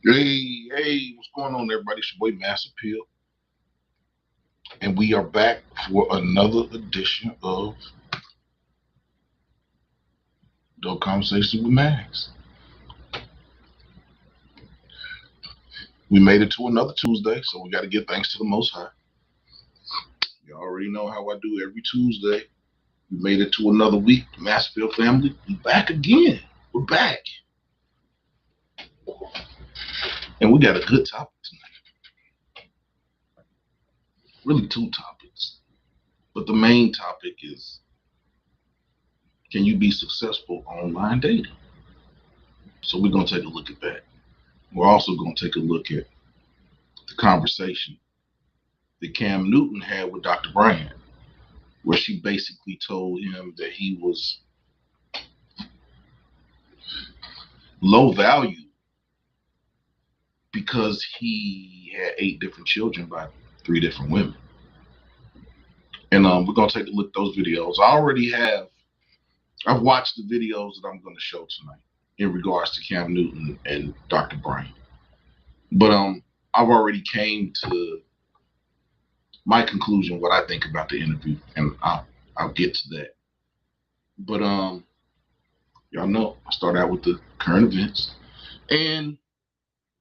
Hey, what's going on, everybody? It's your boy Mass Appeal, and we are back for another edition of Dope Conversation with Max. We made it to another Tuesday, so we got to give thanks to the Most High. You already know how I do every Tuesday. We made it to another week. Mass Appeal family, we back again. We're back, and we got a good topic tonight. Really, two topics, but the main topic is: can you be successful online dating? So we're gonna take a look at that. We're also gonna take a look at the conversation that Cam Newton had with Dr. Bryant, where she basically told him that he was low value because he had 8 different children by 3 different women. And we're going to take a look at those videos. I've watched the videos that I'm going to show tonight in regards to Cam Newton and Dr. Bryant. But I've already came to my conclusion, what I think about the interview, and I'll get to that. But y'all know I start out with the current events. And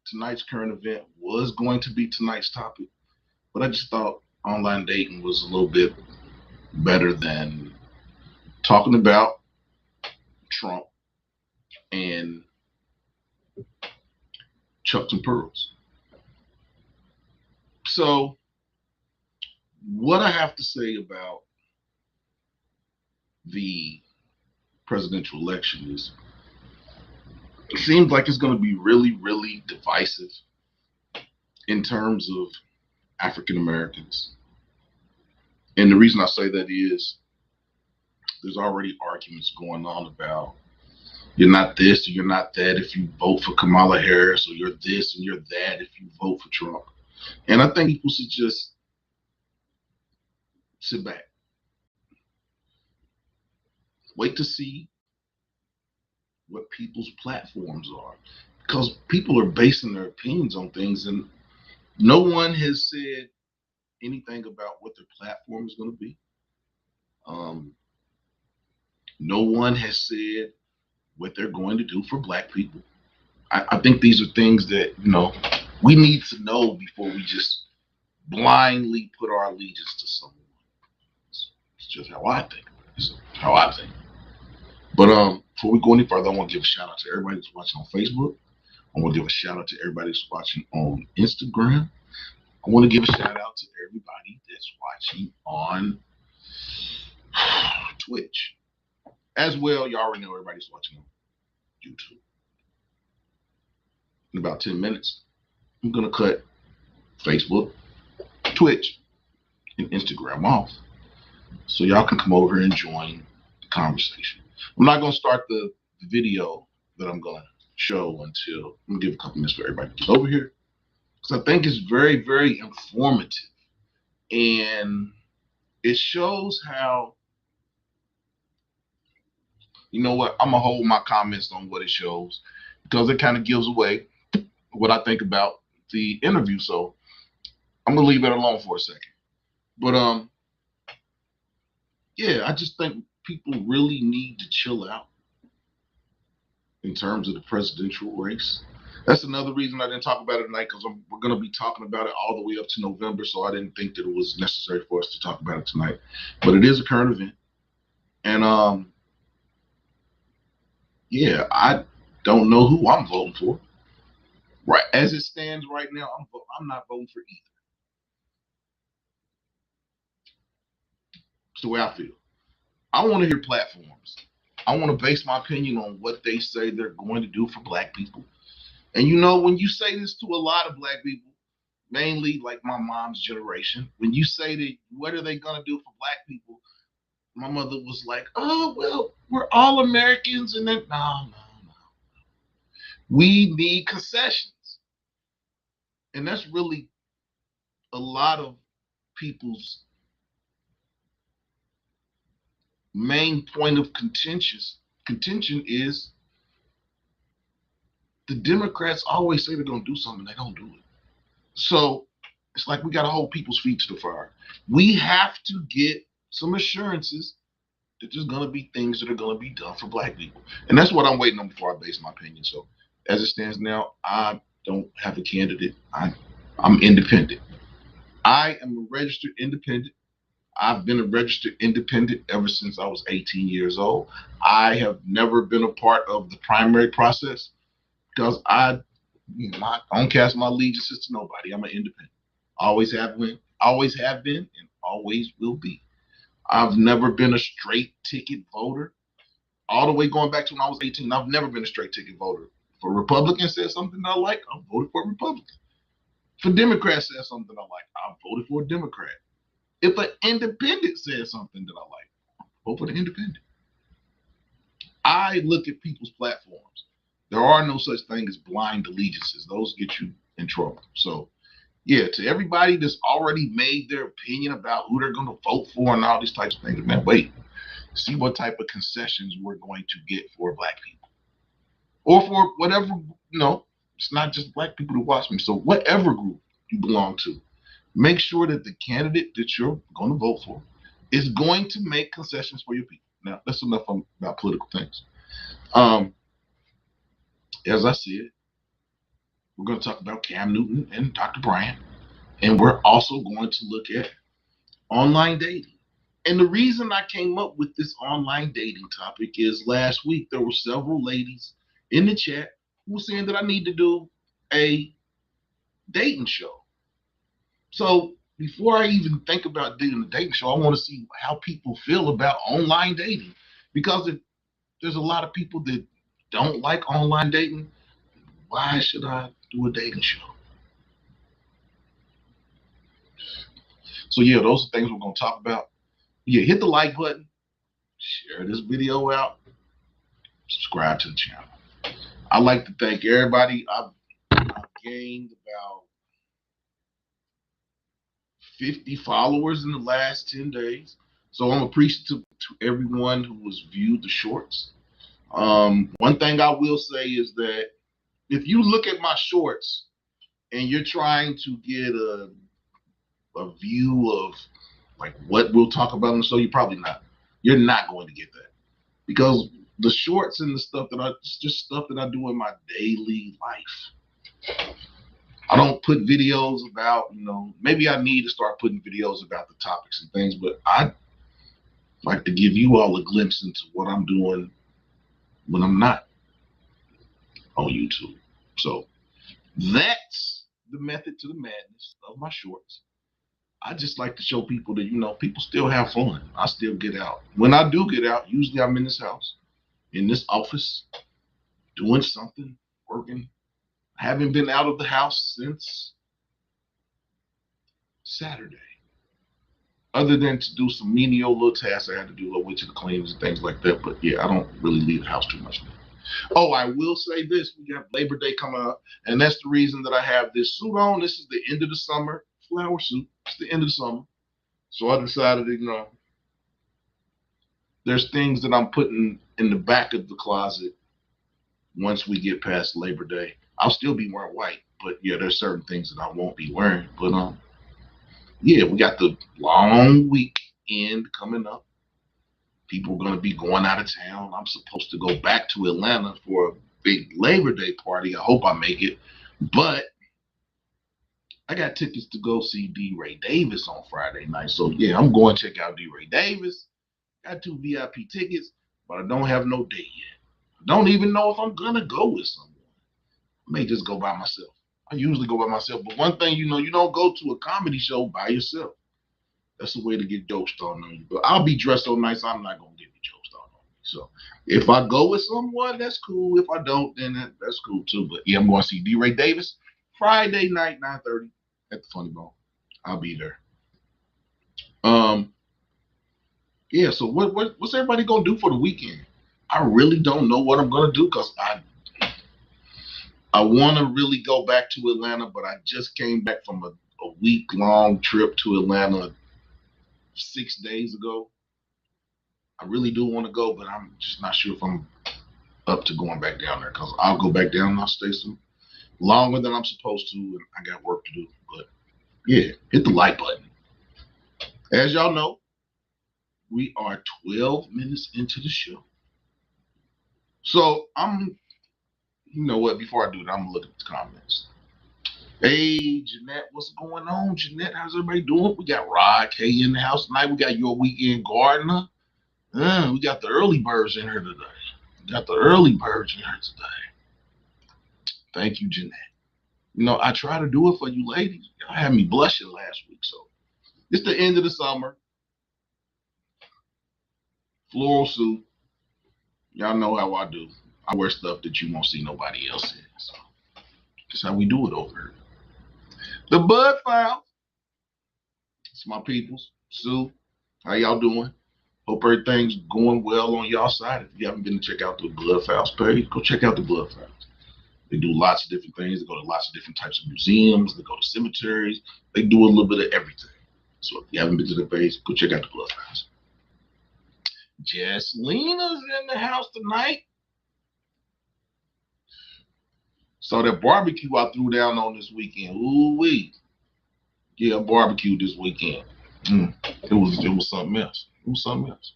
tonight's current event was going to be tonight's topic, but I just thought online dating was a little bit better than talking about Trump and Chucks and Pearls. So, what I have to say about the presidential election is it seems like it's going to be really, really divisive in terms of African Americans. And the reason I say that is there's already arguments going on about you're not this or you're not that if you vote for Kamala Harris, or you're this and you're that if you vote for Trump. And I think people should just sit back, wait to see what people's platforms are, because people are basing their opinions on things, and no one has said anything about what their platform is going to be. No one has said what they're going to do for Black people. I think these are things that we need to know before we just blindly put our allegiance to someone. It's just how I think. It's how I think. But before we go any further, I want to give a shout out to everybody that's watching on Facebook. I want to give a shout out to everybody that's watching on Instagram. I want to give a shout out to everybody that's watching on Twitch. As well, you already know everybody's watching on YouTube. In about 10 minutes, I'm going to cut Facebook, Twitch, and Instagram off, so y'all can come over and join the conversation. I'm not going to start the video that I'm going to show until I'm going to give a couple minutes for everybody to get over here, because I think it's very, very informative. And it shows how, you know what, I'm going to hold my comments on what it shows, because it kind of gives away what I think about the interview. So I'm going to leave it alone for a second. But yeah, I just think people really need to chill out in terms of the presidential race. That's another reason I didn't talk about it tonight, because we're going to be talking about it all the way up to November, so I didn't think that it was necessary for us to talk about it tonight. But it is a current event. And yeah, I don't know who I'm voting for. Right as it stands right now, I'm not voting for either. It's the way I feel. I want to hear platforms. I want to base my opinion on what they say they're going to do for Black people. And when you say this to a lot of Black people, mainly like my mom's generation, when you say that, what are they going to do for Black people? My mother was like, oh, well, we're all Americans. And then, no. We need concessions. And that's really a lot of people's main point of contention is The Democrats always say they're going to do something, they don't do it. So it's like we got to hold people's feet to the fire. We have to get some assurances that there's going to be things that are going to be done for Black people. And that's what I'm waiting on before I base my opinion. So as it stands now, I don't have a candidate. I'm independent. I am a registered independent. I've been a registered independent ever since I was 18 years old. I have never been a part of the primary process because I don't cast my allegiances to nobody. I'm an independent. Always have been, and always will be. I've never been a straight ticket voter. All the way going back to when I was 18, I've never been a straight ticket voter. If a Republican said something I like, I voted for a Republican. If a Democrat said something I like, I voted for a Democrat. If an independent said something that I like, vote for the independent. I look at people's platforms. There are no such thing as blind allegiances. Those get you in trouble. So, yeah, to everybody that's already made their opinion about who they're going to vote for and all these types of things, man, wait. See what type of concessions we're going to get for Black people. Or for whatever, it's not just Black people who watch me. So whatever group you belong to, make sure that the candidate that you're going to vote for is going to make concessions for your people. Now, that's enough about political things. As I said, we're going to talk about Cam Newton and Dr. Bryant, and we're also going to look at online dating. And the reason I came up with this online dating topic is last week there were several ladies in the chat who were saying that I need to do a dating show. So before I even think about doing a dating show, I want to see how people feel about online dating, because there's a lot of people that don't like online dating. Why should I do a dating show? So yeah, those are things we're going to talk about. Yeah, hit the like button, share this video out, subscribe to the channel. I'd like to thank everybody. I've gained about 50 followers in the last 10 days. So I'm appreciative to everyone who has viewed the shorts. One thing I will say is that if you look at my shorts and you're trying to get a view of like what we'll talk about on the show, you're not going to get that, because the shorts and the stuff it's just stuff that I do in my daily life. I don't put videos about, maybe I need to start putting videos about the topics and things, but I like to give you all a glimpse into what I'm doing when I'm not on YouTube. So that's the method to the madness of my shorts. I just like to show people that, people still have fun. I still get out. When I do get out, usually I'm in this house, in this office, doing something, working. I haven't been out of the house since Saturday, other than to do some menial little tasks I had to do, like to the cleanings and things like that. But yeah, I don't really leave the house too much now. Oh, I will say this: we got Labor Day coming up, and that's the reason that I have this suit on. This is the end of the summer flower suit. It's the end of the summer, so I decided, there's things that I'm putting in the back of the closet. Once we get past Labor Day, I'll still be wearing white, but yeah, there's certain things that I won't be wearing. But yeah, we got the long weekend coming up. People are going to be going out of town. I'm supposed to go back to Atlanta for a big Labor Day party. I hope I make it. But I got tickets to go see D. Ray Davis on Friday night. So yeah, I'm going to check out D. Ray Davis. Got 2 VIP tickets, but I don't have no date yet. I don't even know if I'm going to go with someone. I may just go by myself. I usually go by myself. But one thing, you don't go to a comedy show by yourself. That's a way to get jokes thrown on you. But I'll be dressed so nice, I'm not going to get any jokes thrown on me. So if I go with someone, that's cool. If I don't, then that's cool too. But yeah, I'm going to see D. Ray Davis Friday night, 9:30 at the Funny Bone. I'll be there. Yeah, so what's everybody going to do for the weekend? I really don't know what I'm going to do, because I want to really go back to Atlanta, but I just came back from a week-long trip to Atlanta 6 days ago. I really do want to go, but I'm just not sure if I'm up to going back down there, because I'll go back down and I'll stay some longer than I'm supposed to, and I got work to do. But yeah, hit the like button. As y'all know, we are 12 minutes into the show. So you know what, before I do that, I'm gonna look at the comments. Hey, Jeanette, what's going on? Jeanette, how's everybody doing? We got Rod K in the house tonight. We got your weekend gardener. We got the early birds in here today. Thank you, Jeanette. You know, I try to do it for you ladies. Y'all had me blushing last week. So it's the end of the summer. Floral suit. Y'all know how I do. I wear stuff that you won't see nobody else in. So that's how we do it over here. The Bud Files. It's my peoples. Sue, how y'all doing? Hope everything's going well on y'all side. If you haven't been to check out the Blood Files page, go check out the Blood Files. They do lots of different things. They go to lots of different types of museums. They go to cemeteries. They do a little bit of everything. So if you haven't been to the page, go check out the Blood Files. Jesslina's in the house tonight. So that barbecue I threw down on this weekend. Ooh-wee. Yeah, I barbecued this weekend. It was something else. It was something else.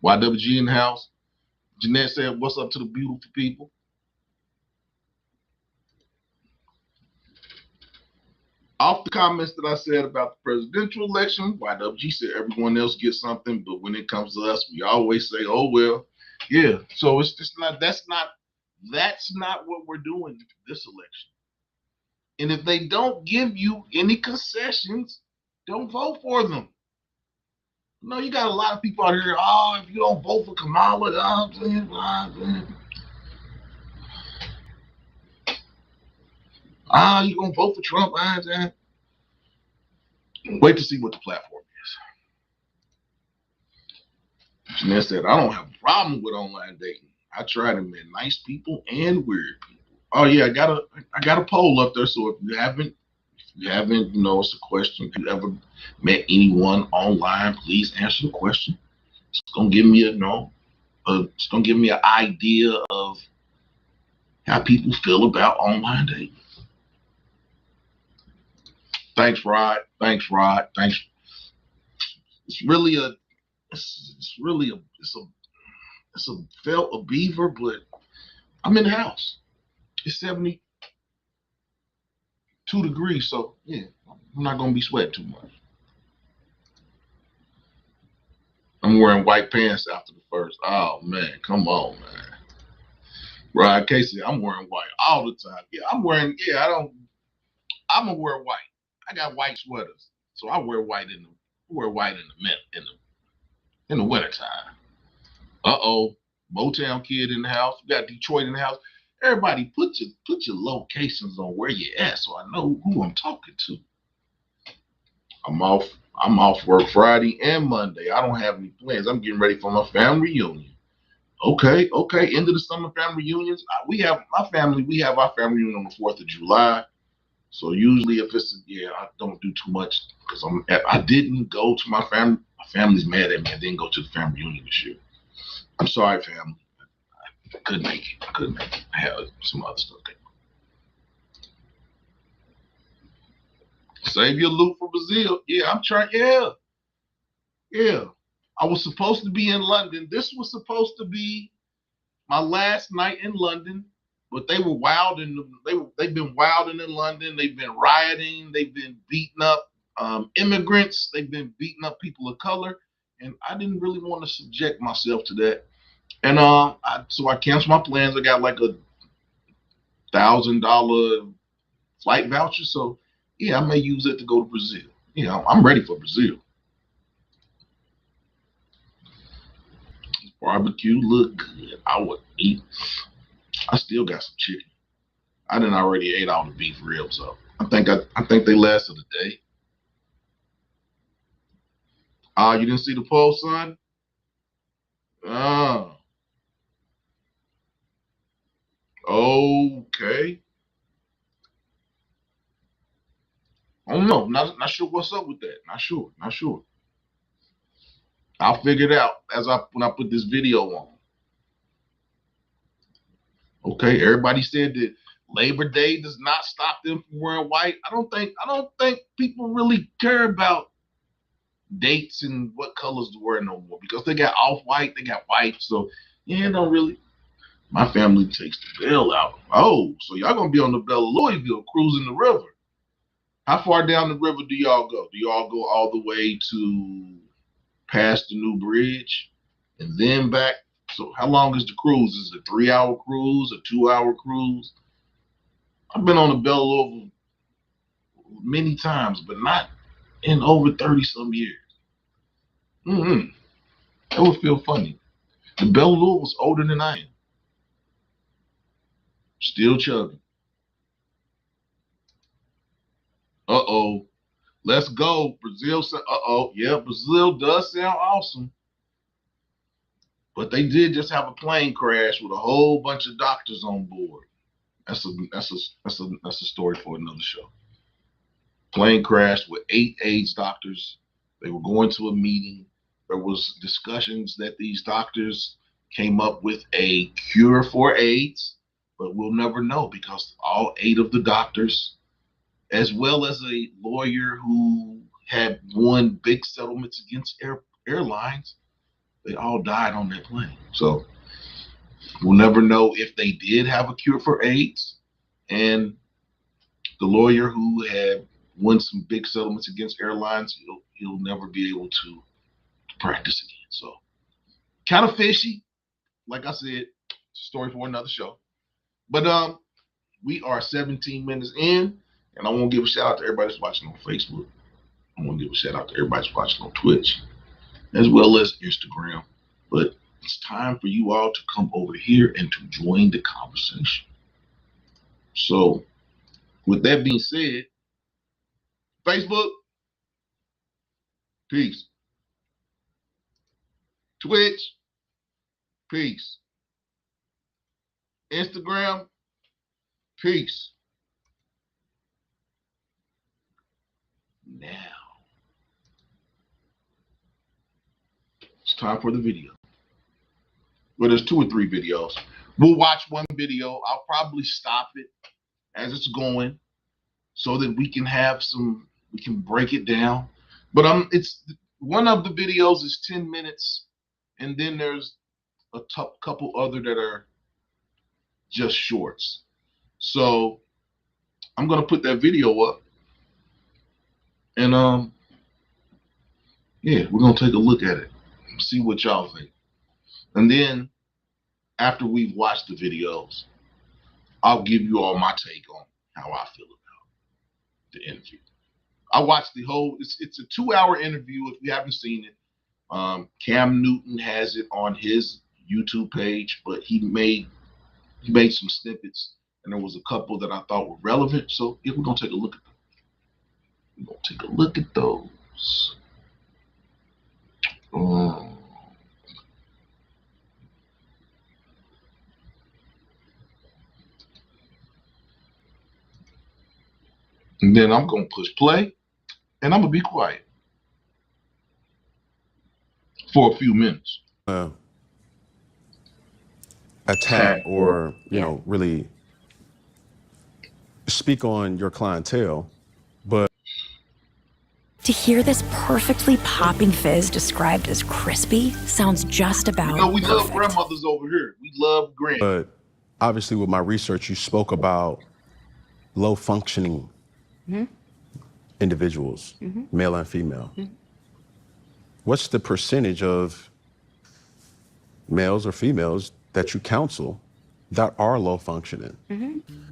YWG in the house. Jeanette said, what's up to the beautiful people? Off the comments that I said about the presidential election, YWG said everyone else gets something, but when it comes to us, we always say, oh, well, yeah. So it's just that's not what we're doing this election. And if they don't give you any concessions, don't vote for them. No, you got a lot of people out here, oh, if you don't vote for Kamala, you gonna vote for Trump? Wait to see what the platform is. Jeanette said, I don't have a problem with online dating. I try to meet nice people and weird people. Oh yeah, I got a poll up there. So if you haven't, you know, it's a question. If you ever met anyone online, please answer the question. It's gonna give me it's gonna give me an idea of how people feel about online dating. Thanks, Rod. Thanks. It's really a felt a beaver, but I'm in the house. It's 72 degrees, so yeah, I'm not gonna be sweating too much. I'm wearing white pants after the first. Oh man, come on, man. Rod Casey, I'm wearing white all the time. Yeah, I'm gonna wear white. I got white sweaters, so I wear white in the wintertime. Motown kid in the house. We got Detroit in the house. Everybody, put your locations on where you're at, so I know who I'm talking to. I'm off work Friday and Monday. I don't have any plans. I'm getting ready for my family reunion. Okay. End of the summer family reunions. We have our family reunion on the 4th of July. So usually if I don't do too much because I didn't go to my family. My family's mad at me. I didn't go to the family reunion this year. I'm sorry, family. I couldn't make it. I had some other stuff going. Save your loot for Brazil. Yeah, I'm trying. Yeah. I was supposed to be in London. This was supposed to be my last night in London, but they were wild they've been wilding in London. They've been rioting. They've been beating up immigrants. They've been beating up people of color, and I didn't really want to subject myself to that. And so I canceled my plans. I got like $1,000 flight voucher. So yeah, I may use it to go to Brazil. Yeah, I'm ready for Brazil. Barbecue look good. I would eat. I still got some chicken. I didn't already ate all the beef ribs, so I think they lasted a day. You didn't see the poll, son? Okay. I don't know. Not sure what's up with that. Not sure. I'll figure it out when I put this video on. Okay, everybody said that Labor Day does not stop them from wearing white. I don't think people really care about dates and what colors to wear no more because they got off white, they got white. So yeah, don't really. My family takes the Bell out. Oh, so y'all gonna be on the Bell of Louisville cruising the river. How far down the river do y'all go? Do y'all go all the way to past the new bridge and then back? So how long is the cruise? Is it a 3 hour cruise, a 2 hour cruise? I've been on the Bell of Louisville many times, but not in over 30 some years. Mm-hmm. That would feel funny. The Bell of Louisville was older than I am. Still chugging. Uh-oh. Let's go. Brazil. Uh-oh. Yeah, Brazil does sound awesome. But they did just have a plane crash with a whole bunch of doctors on board. That's a story for another show. Plane crashed with 8 AIDS doctors. They were going to a meeting. There was discussions that these doctors came up with a cure for AIDS, but we'll never know because all 8 of the doctors, as well as a lawyer who had won big settlements against airlines, they all died on that plane. So we'll never know if they did have a cure for AIDS. And the lawyer who had won some big settlements against airlines, he'll never be able to practice again. So kind of fishy. Like I said, story for another show. But we are 17 minutes in, and I want to give a shout out to everybody that's watching on Facebook. I want to give a shout out to everybody that's watching on Twitch, as well as Instagram. But it's time for you all to come over here and to join the conversation. So with that being said, Facebook, peace. Twitch, peace. Instagram, peace. Now, it's time for the video. Well, there's 2 or 3 videos. We'll watch one video. I'll probably stop it as it's going so that we can break it down. But it's one of the videos is 10 minutes, and then there's a couple other that are just shorts. So I'm gonna put that video up, and yeah, we're gonna take a look at it, see what y'all think, and then after we've watched the videos, I'll give you all my take on how I feel about the interview. I watched the whole. It's a 2-hour interview. If you haven't seen it, Cam Newton has it on his YouTube page, but he made some snippets, and there was a couple that I thought were relevant. So yeah, we're gonna take a look at them. We're gonna take a look at those. And then I'm gonna push play, and I'm gonna be quiet for a few minutes. Attack or really speak on your clientele, but to hear this perfectly popping fizz described as crispy sounds just about we perfect. love grandmothers over here. We love grand. But obviously with my research, you spoke about low functioning individuals, male and female. What's the percentage of males or females that you counsel that are low functioning?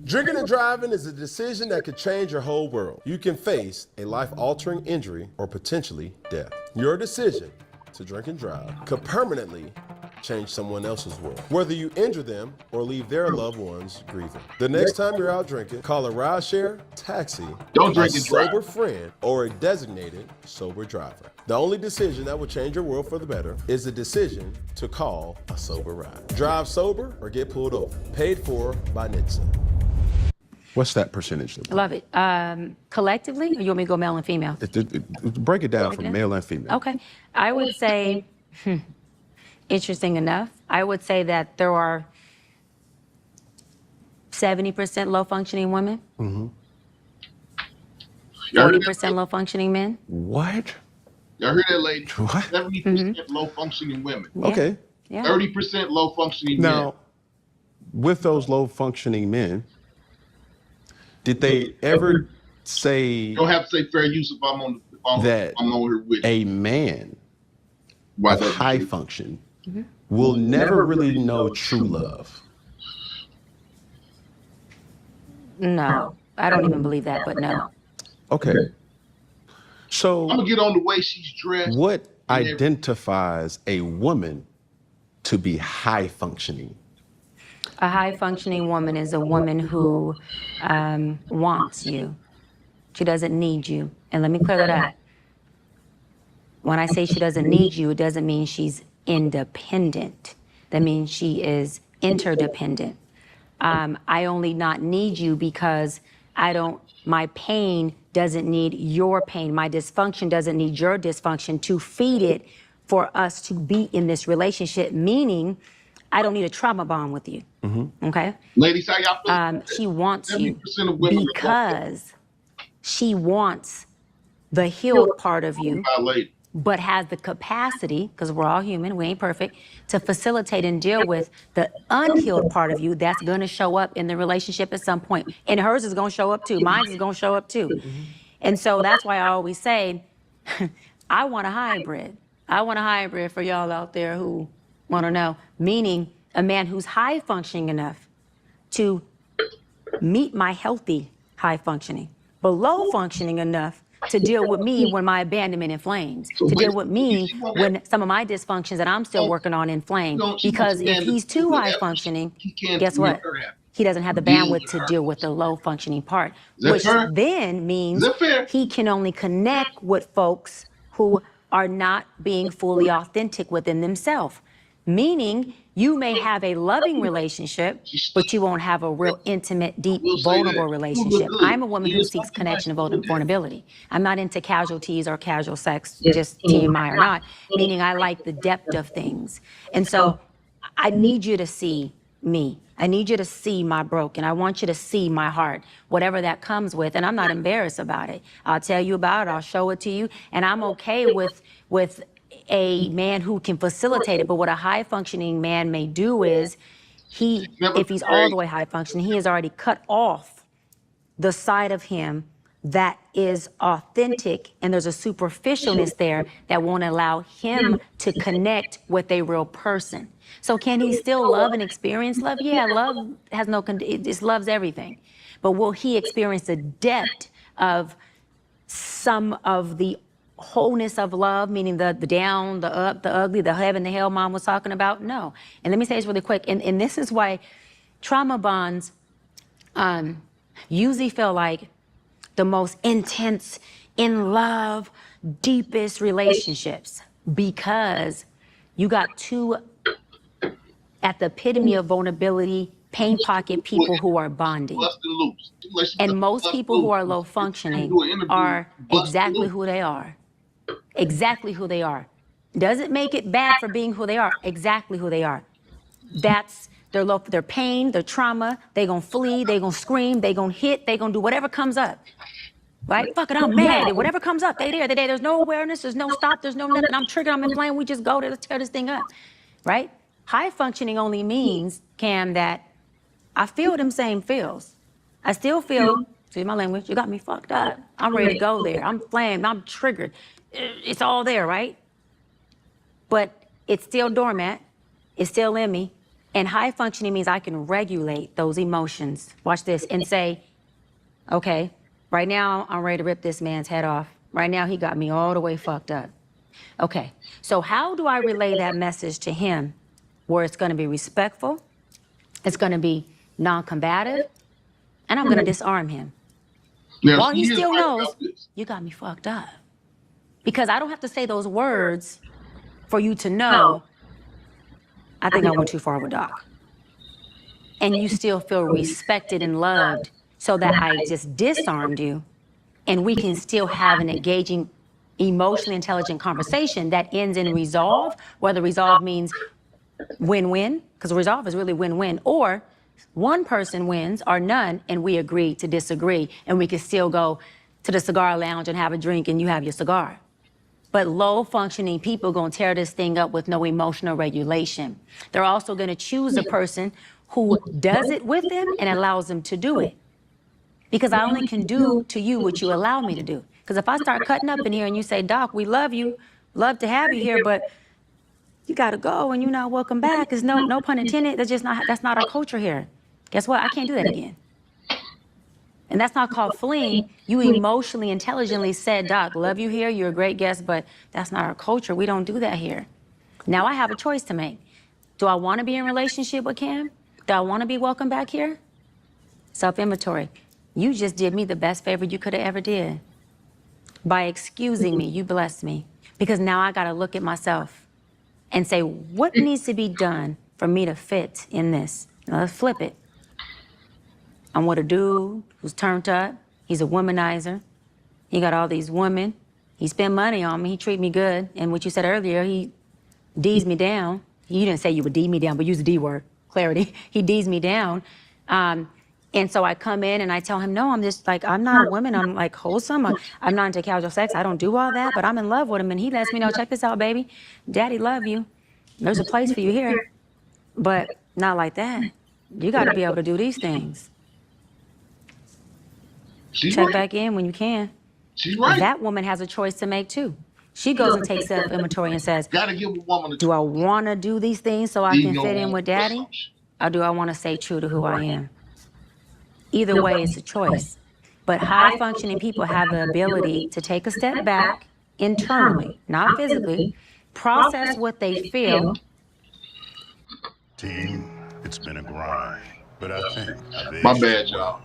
Drinking and driving is a decision that could change your whole world. You can face a life-altering injury or potentially death. Your decision to drink and drive could permanently change someone else's world, whether you injure them or leave their loved ones grieving. The next time you're out drinking, call a rideshare, taxi, Don't a drink and drive. sober friend, or a designated sober driver. The only decision that will change your world for the better is the decision to call a sober ride. Drive sober or get pulled over. Paid for by NHTSA. What's that percentage? Love it. Collectively, or you want me to go male and female? Break it down from male and female. Okay. I would say, interesting enough, I would say that there are 70% low functioning women, Y'all heard that? 40% low functioning men. What? Y'all heard that, lady? What? 70% low functioning women, Yeah. Okay. Yeah. 30% low functioning men. Now, with those low functioning men, did they ever say You don't have to say fair use if I'm on that I'm on here with you. a man Why of doesn't high she? function will never really know true love? No, I don't even believe that, but no. Okay. I'm So, gonna get on the way she's dressed. what and everything. identifies a woman to be high functioning? A high functioning woman is a woman who wants you. She doesn't need you. And let me clear that up. When I say she doesn't need you, it doesn't mean she's independent. That means she is interdependent. I only not need you because my pain doesn't need your pain. My dysfunction doesn't need your dysfunction to feed it for us to be in this relationship, meaning I don't need a trauma bond with you. Okay? Ladies, how y'all feel? She wants you 70% of women are because she wants the healed part of you, lady. but has the capacity, because we're all human, we ain't perfect, to facilitate and deal with the unhealed part of you that's going to show up in the relationship at some point. And hers is going to show up too. Mine is going to show up too. And so that's why I always say, I want a hybrid. I want a hybrid for y'all out there who want to know, meaning a man who's high functioning enough to meet my healthy high functioning, but low functioning enough to deal with me when my abandonment inflames, to deal with me when some of my dysfunctions that I'm still working on inflame. Because if he's too high functioning, guess what? He doesn't have the bandwidth to deal with the low functioning part, which then means he can only connect with folks who are not being fully authentic within themselves. Meaning, you may have a loving relationship, but you won't have a real intimate, deep, vulnerable relationship. I'm a woman who seeks connection and vulnerability. I'm not into casualties or casual sex, just TMI or not, meaning I like the depth of things. And so I need you to see me. I need you to see my broken. I want you to see my heart, whatever that comes with. And I'm not embarrassed about it. I'll tell you about it. I'll show it to you. And I'm okay with a man who can facilitate it. But what a high functioning man may do is if he's all the way high functioning, he has already cut off the side of him that is authentic, and there's a superficialness there that won't allow him to connect with a real person. So can he still love and experience love? Yeah, love has it just loves everything. But will he experience the depth of some of the wholeness of love, meaning the down, the up, the ugly, the heaven, the hell mom was talking about? No. And let me say this really quick. And this is why trauma bonds usually feel like the most intense, in love, deepest relationships, because you got two at the epitome of vulnerability, pain pocket people who are bonding. And most people who are low functioning are exactly who they are. Exactly who they are. Doesn't make it bad for being who they are. Exactly who they are. That's their pain, their trauma. They gonna flee, they gonna scream, they gonna hit, they gonna do whatever comes up. Right? Fuck it, I'm mad. Whatever comes up, they there. There's no awareness, there's no stop, there's no nothing. I'm triggered, I'm inflamed, we just go to tear this thing up. Right? High functioning only means, Cam, that I feel them same feels. I still feel, excuse my language, you got me fucked up. I'm ready to go there. I'm flamed, I'm triggered. It's all there, right? But it's still dormant. It's still in me. And high functioning means I can regulate those emotions. Watch this and say, okay, right now I'm ready to rip this man's head off. Right now he got me all the way fucked up. Okay, so how do I relay that message to him where it's gonna be respectful, it's gonna be non-combative, and I'm gonna disarm him. While he still knows, you got me fucked up. Because I don't have to say those words for you to know, I think I went too far with Doc. And you still feel respected and loved so that I just disarmed you, and we can still have an engaging, emotionally intelligent conversation that ends in resolve, whether resolve means win-win, because resolve is really win-win, or one person wins or none, and we agree to disagree, and we can still go to the cigar lounge and have a drink and you have your cigar. But low functioning people gonna tear this thing up with no emotional regulation. They're also gonna choose a person who does it with them and allows them to do it. Because I only can do to you what you allow me to do. Because if I start cutting up in here and you say, Doc, we love you, love to have you here, but you gotta go and you're not welcome back, because no pun intended, that's not our culture here. Guess what? I can't do that again. And that's not called fleeing. You emotionally, intelligently said, Doc, love you here, you're a great guest, but that's not our culture. We don't do that here. Now I have a choice to make. Do I want to be in a relationship with Cam? Do I want to be welcome back here? Self-inventory. You just did me the best favor you could have ever did. By excusing me, you blessed me. Because now I got to look at myself and say, what needs to be done for me to fit in this? Now let's flip it. I'm with a dude who's turned up. He's a womanizer. He got all these women. He spend money on me. He treat me good. And what you said earlier, he D's me down. You didn't say you would D me down, but use the D word, clarity. He D's me down. And so I come in and I tell him, no, I'm just like, I'm not a woman. I'm like wholesome. I'm not into casual sex. I don't do all that, but I'm in love with him. And he lets me know, check this out, baby. Daddy love you. There's a place for you here, but not like that. You got to be able to do these things. Check back in when you can. She's right. That woman has a choice to make too. She goes and takes self-inventory and says, Gotta give a woman a do I want to do these things so I can fit in with daddy? Or do I want to stay true to who I am? Either way, it's a choice. But high-functioning people have the ability to take a step back internally, not physically, process what they feel. Team, it's been a grind, but I think My bad, y'all.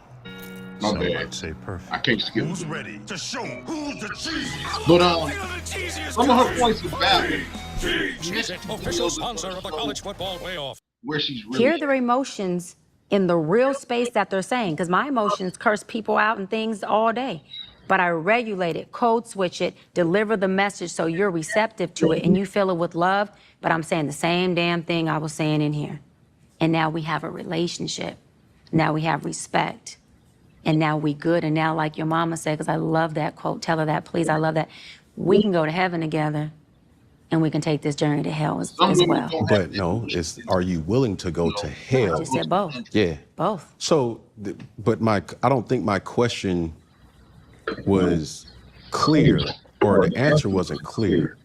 My some bad. might say perfect. I can't skip. Who's ready to show who's the cheesiest? But some of her points are valid. Official sponsor of the College Football Playoff. Where she's really Hear their emotions in the real space that they're saying, because my emotions curse people out and things all day. But I regulate it, code switch it, deliver the message so you're receptive to it and you feel it with love. But I'm saying the same damn thing I was saying in here. And now we have a relationship. Now we have respect. And now we good. And now, like your mama said, because I love that quote, tell her that, please, I love that. We can go to heaven together and we can take this journey to hell as well. But no, are you willing to go to I hell? just said both. Yeah. Both. So, but I don't think my question was clear, or the answer wasn't clear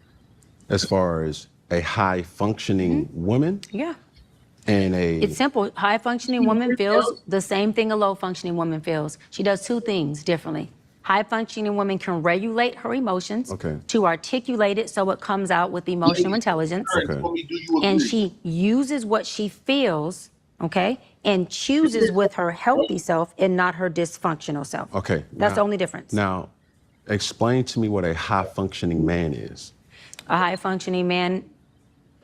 as far as a high functioning woman Yeah. and It's simple. High functioning woman feels the same thing a low functioning woman feels. She does two things differently. High functioning woman can regulate her emotions to articulate it so it comes out with emotional intelligence. And she uses what she feels, and chooses with her healthy self and not her dysfunctional self. Okay. That's the only difference. Now, explain to me what a high functioning man is. A high functioning man,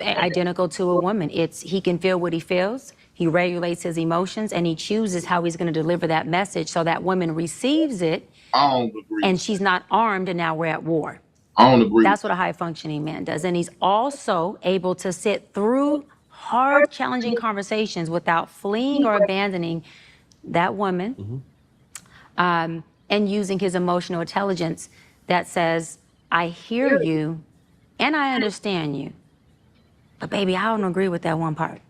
identical to a woman. He can feel what he feels. He regulates his emotions and he chooses how he's going to deliver that message so that woman receives it. I don't agree. And she's not armed and now we're at war. I don't agree. That's what a high functioning man does. And he's also able to sit through hard, challenging conversations without fleeing or abandoning that woman, and using his emotional intelligence that says, I hear you and I understand you. But baby, I don't agree with that one part.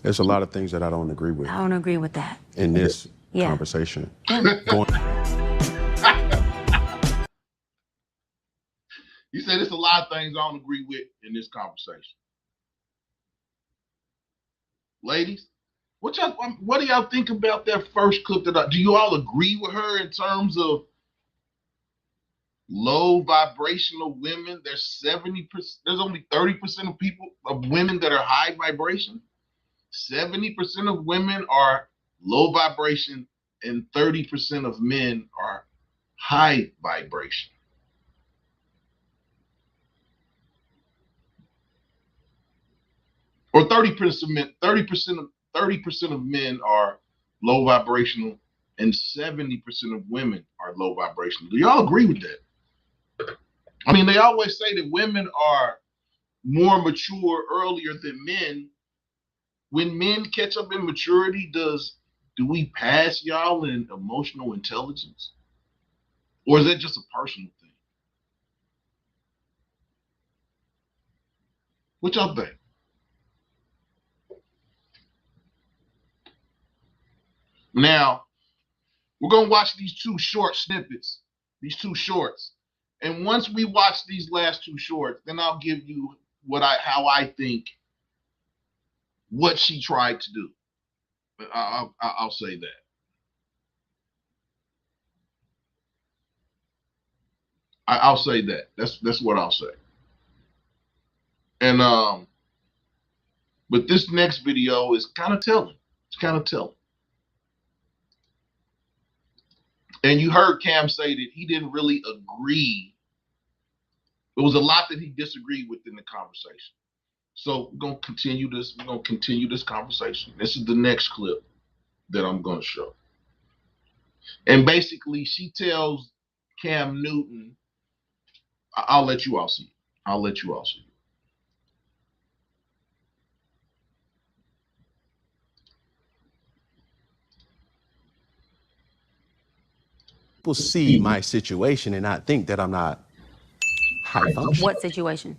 There's a lot of things that I don't agree with I don't agree with that. in this conversation. You said there's a lot of things I don't agree with in this conversation. Ladies, what do y'all think about that first clip do you all agree with her in terms of low vibrational women? There's 70%, there's only 30% of women that are high vibration. 70% of women are low vibration and 30% of men are high vibration. Or 30% of men, 30% of men are low vibrational and 70% of women are low vibrational. Do y'all agree with that? I mean, they always say that women are more mature earlier than men, when men catch up in maturity, do we pass y'all in emotional intelligence? Or is that just a personal thing? What y'all think? Now, we're going to watch these two short snippets, these two shorts. And once we watch these last two shorts, then I'll give you how I think what she tried to do. I'll say that. I'll say that. That's what I'll say. And but this next video is kind of telling. It's kind of telling. And you heard Cam say that he didn't really agree. There was a lot that he disagreed with in the conversation. So we're gonna continue this. We're gonna continue this conversation. This is the next clip that I'm gonna show. And basically, she tells Cam Newton, I'll let you all see it. I'll let you all see it. People see my situation and not think that I'm not high functioning. What situation?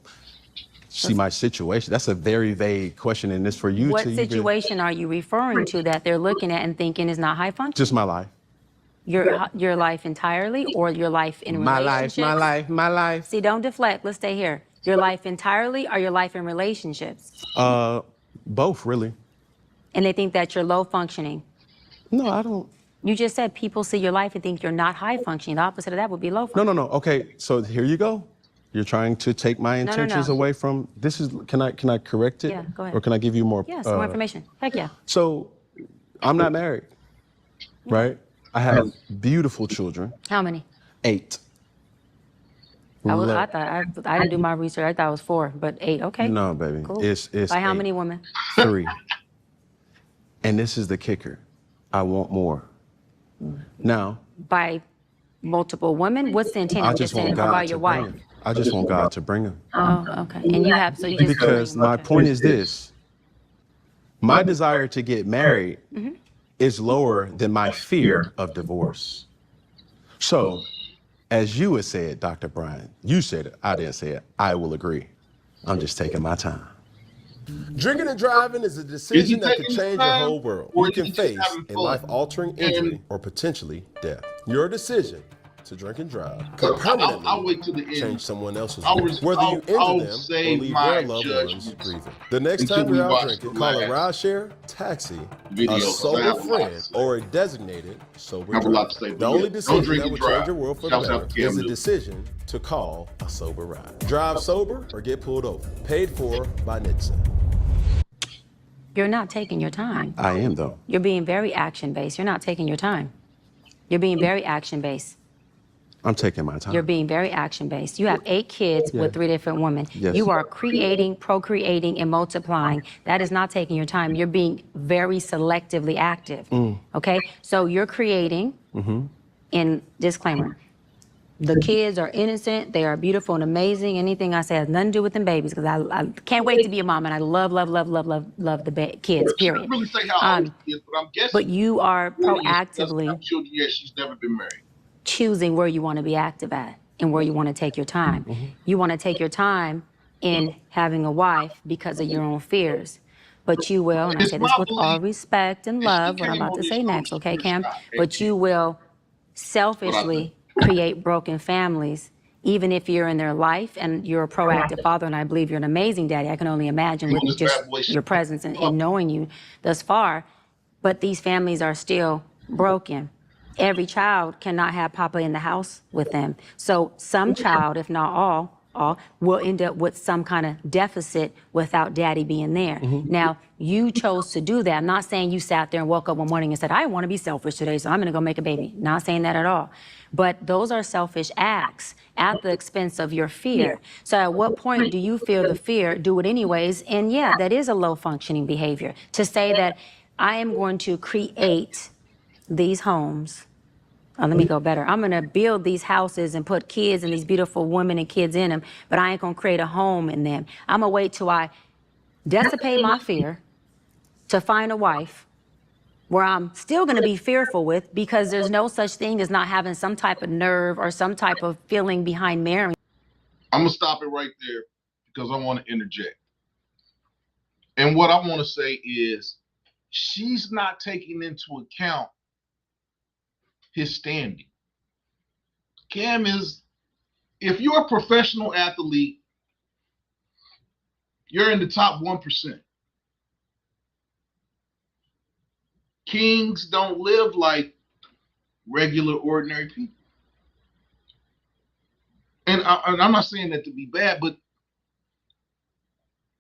See my situation. That's a very vague question, and it's for you What to situation are you referring to that they're looking at and thinking is not high function? Just my life. Your life entirely, or your life in relationships? My life. See, don't deflect. Let's stay here. Your life entirely, or your life in relationships? Both, really. And they think that you're low functioning. No, I don't. You just said people see your life and think you're not high functioning. The opposite of that would be low functioning. No. Okay, so here you go. You're trying to take my intentions away from. This is. Can I correct it? Yeah, go ahead. Or can I give you more? Yes, more information. Heck yeah. So, I'm not married, right? I have beautiful children. How many? 8. I didn't do my research. I thought it was 4, but 8. Okay. No, baby. Cool. It's By how 8. many women? 3. And this is the kicker. I want more. Now. By multiple women? What's the intent I of just this? want How God about to your bring wife? him. I just want God to bring him. Oh, okay. And you have, so you just. Because my point is this. My desire to get married is lower than my fear of divorce. So, as you had said, Dr. Brian, you said it, I didn't say it, I will agree. I'm just taking my time. Drinking and driving is a decision that could taking change his your time, whole world. or You is he can just face having a fun? life-altering injury or potentially death. Your decision to drink and drive could permanently I'll wait till the end. change someone else's I'll life, whether you I'll injure them or save leave my their loved ones judgments grieving. The next until time we you're out watch drinking, the call a last rideshare, taxi, video, a 'cause I sober have a lot to friend, say. or a designated sober I have a lot to driver. say, but The only yeah, don't decision drink that and will drive. change your world for the Shouts out better to Cam is a Newton. decision to call a sober ride. Drive sober or get pulled over. Paid for by NHTSA. You're not taking your time. I am, though. You're being very action-based. You're not taking your time. You're being very action-based. I'm taking my time. You're being very action-based. You have 8 kids with 3 different women. Yes. You are creating, procreating, and multiplying. That is not taking your time. You're being very selectively active. Okay? So you're creating, in disclaimer, the kids are innocent, they are beautiful and amazing. Anything I say has nothing to do with them babies, because I can't wait to be a mom, and I love the kids, She period. didn't really say how old she is, but I'm guessing. But you are 40 doesn't proactively have children yet. She's never been married. choosing where you want to be active at and where you want to take your time. You want to take your time in having a wife because of your own fears. But you will, and I It's say this my with all belief respect and that she love, what I'm came about on to this say show next, okay, to Cam? stop But you will selfishly create broken families, even if you're in their life and you're a proactive father, and I believe you're an amazing daddy. I can only imagine with just your presence and knowing you thus far. But these families are still broken. Every child cannot have Papa in the house with them. So some child, if not all, will end up with some kind of deficit without daddy being there. Now, you chose to do that. I'm not saying you sat there and woke up one morning and said, I want to be selfish today, so I'm going to go make a baby. Not saying that at all. But those are selfish acts at the expense of your fear. So at what point do you feel the fear, do it anyways? And yeah, that is a low functioning behavior. To say that I am going to create these homes. Let me go better. I'm going to build these houses and put kids and these beautiful women and kids in them, but I ain't going to create a home in them. I'm going to wait till I dissipate my fear, to find a wife where I'm still going to be fearful with, because there's no such thing as not having some type of nerve or some type of feeling behind marrying. I'm gonna stop it right there because I want to interject. And what I want to say is, she's not taking into account his standing. Cam is, if you're a professional athlete, you're in the top 1%. Kings don't live like regular, ordinary people. And I'm not saying that to be bad, but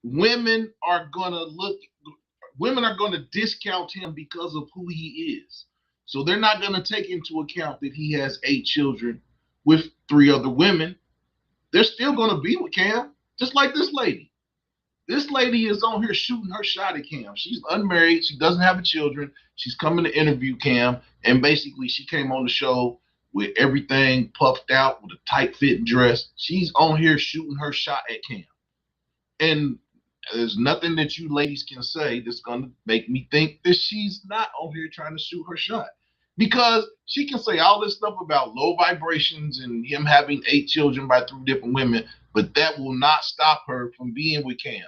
women are going to discount him because of who he is. So they're not going to take into account that he has 8 children with 3 other women. They're still going to be with Cam, just like this lady. This lady is on here shooting her shot at Cam. She's unmarried. She doesn't have children. She's coming to interview Cam. And basically, she came on the show with everything puffed out with a tight fitting dress. She's on here shooting her shot at Cam. And there's nothing that you ladies can say that's going to make me think that she's not on here trying to shoot her shot. Because she can say all this stuff about low vibrations and him having 8 children by 3 different women, but that will not stop her from being with Cam.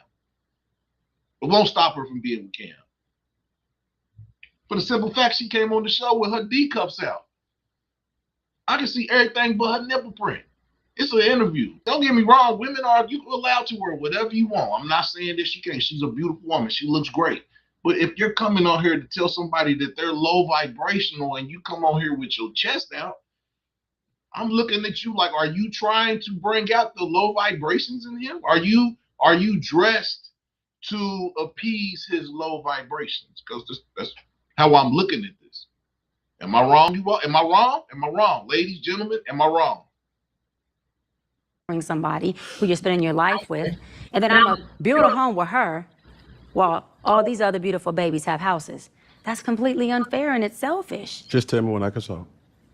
It won't stop her from being with Cam. For the simple fact she came on the show with her D cups out. I can see everything but her nipple print. It's an interview. Don't get me wrong. Women are, you're allowed to wear whatever you want. I'm not saying that she can't. She's a beautiful woman. She looks great. But if you're coming on here to tell somebody that they're low vibrational and you come on here with your chest out, I'm looking at you like, are you trying to bring out the low vibrations in him? Are you dressed to appease his low vibrations? Because that's how I'm looking at this. Am I wrong? Am I wrong? Am I wrong? Ladies, gentlemen, am I wrong? Somebody who you're spending your life with, and then I'm gonna build a home with her while all these other beautiful babies have houses. That's completely unfair and it's selfish. Just tell me when I can solve.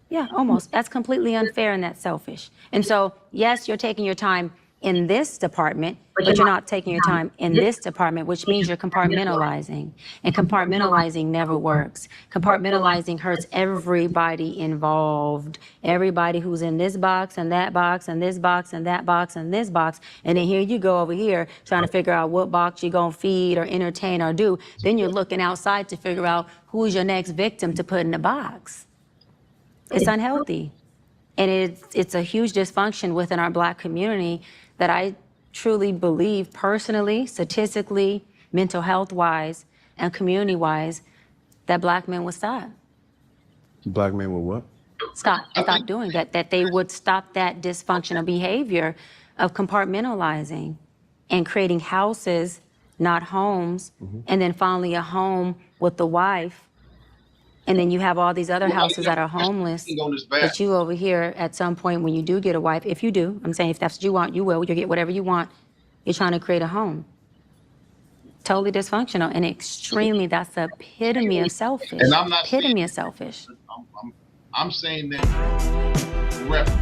Yeah, almost. That's completely unfair and that's selfish. And so, yes, you're taking your time in this department, but you're not taking your time in this department, which means you're compartmentalizing. And compartmentalizing never works. Compartmentalizing hurts everybody involved. Everybody who's in this box and that box and this box and that box and this box. And then here you go over here trying to figure out what box you're going to feed or entertain or do. Then you're looking outside to figure out who's your next victim to put in the box. It's unhealthy. And it's a huge dysfunction within our Black community that I truly believe personally, statistically, mental health-wise, and community-wise, that Black men would stop. Black men will what? Stop doing that, that they would stop that dysfunctional behavior of compartmentalizing and creating houses, not homes, and then finally a home with the wife. And then you have all these other houses that are homeless that you over here at some point when you do get a wife, if you do, I'm saying if that's what you want, you will, you'll get whatever you want. You're trying to create a home. Totally dysfunctional and extremely, that's the epitome of selfish. And I'm not epitome of selfish. I'm saying that reference.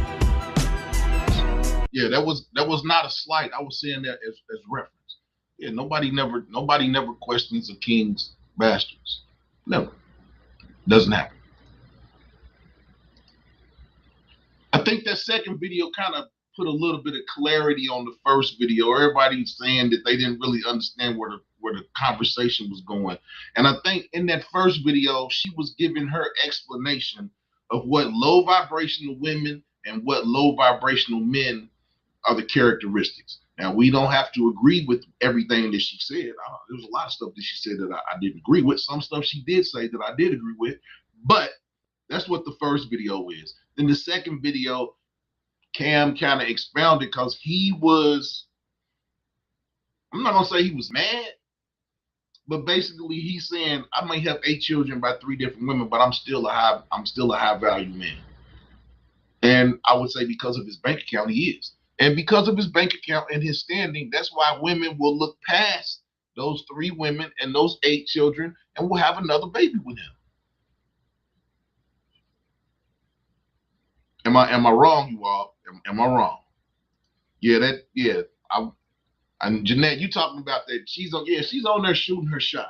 Yeah, that was not a slight. I was saying that as reference. Yeah, nobody never questions a king's bastards. Never. Doesn't happen. I think that second video kind of put a little bit of clarity on the first video. Everybody's saying that they didn't really understand where the conversation was going. And I think in that first video, she was giving her explanation of what low vibrational women and what low vibrational men are the characteristics. Now, we don't have to agree with everything that she said. There was a lot of stuff that she said that I didn't agree with. Some stuff she did say that I did agree with. But that's what the first video is. Then the second video, Cam kind of expounded because he was, I'm not going to say he was mad, but basically he's saying, I may have 8 children by 3 different women, but I'm still a high value man. And I would say because of his bank account, he is. And because of his bank account and his standing, that's why women will look past those 3 women and those 8 children and will have another baby with him. Am I wrong, you all? Am I wrong? And Jeanette, you talking about that? She's on there shooting her shot.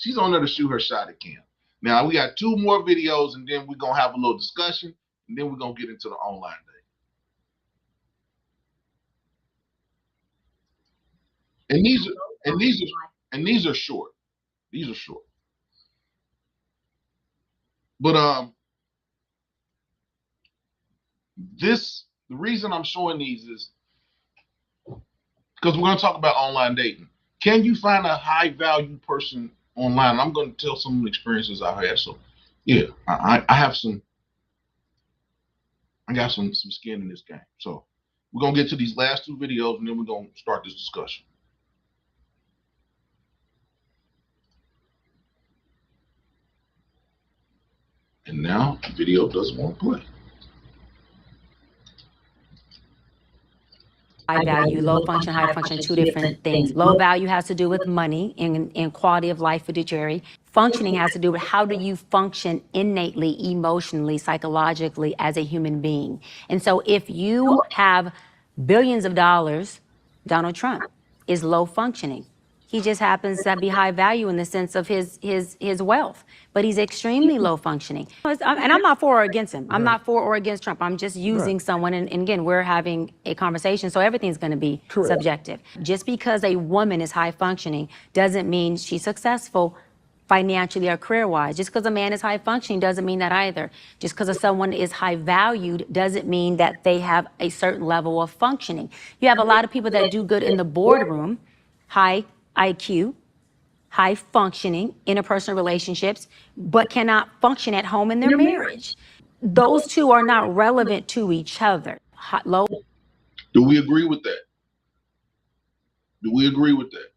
She's on there to shoot her shot at Cam. Now we got 2 more videos, and then we're gonna have a little discussion, and then we're gonna get into the online day. And these are short. These are short. But the reason I'm showing these is because we're gonna talk about online dating. Can you find a high value person online? I'm gonna tell some experiences I've had. So yeah, I have some. I got some skin in this game. So we're gonna get to these last 2 videos, and then we're gonna start this discussion. And now the video doesn't want to play. High value, low function, high function, 2 different things. Low value has to do with money and quality of life fiduciary. Functioning has to do with how do you function innately, emotionally, psychologically as a human being. And so if you have billions of dollars, Donald Trump is low functioning. He just happens to be high value in the sense of his wealth, but he's extremely low functioning. And I'm not for or against him. I'm not for or against Trump. I'm just using someone, and again, we're having a conversation, so everything's gonna be subjective. Just because a woman is high functioning doesn't mean she's successful financially or career-wise. Just because a man is high functioning doesn't mean that either. Just because someone is high valued doesn't mean that they have a certain level of functioning. You have a lot of people that do good in the boardroom, high IQ, high functioning, interpersonal relationships, but cannot function at home in their marriage. Those 2 are not relevant to each other. Low. Do we agree with that? Do we agree with that?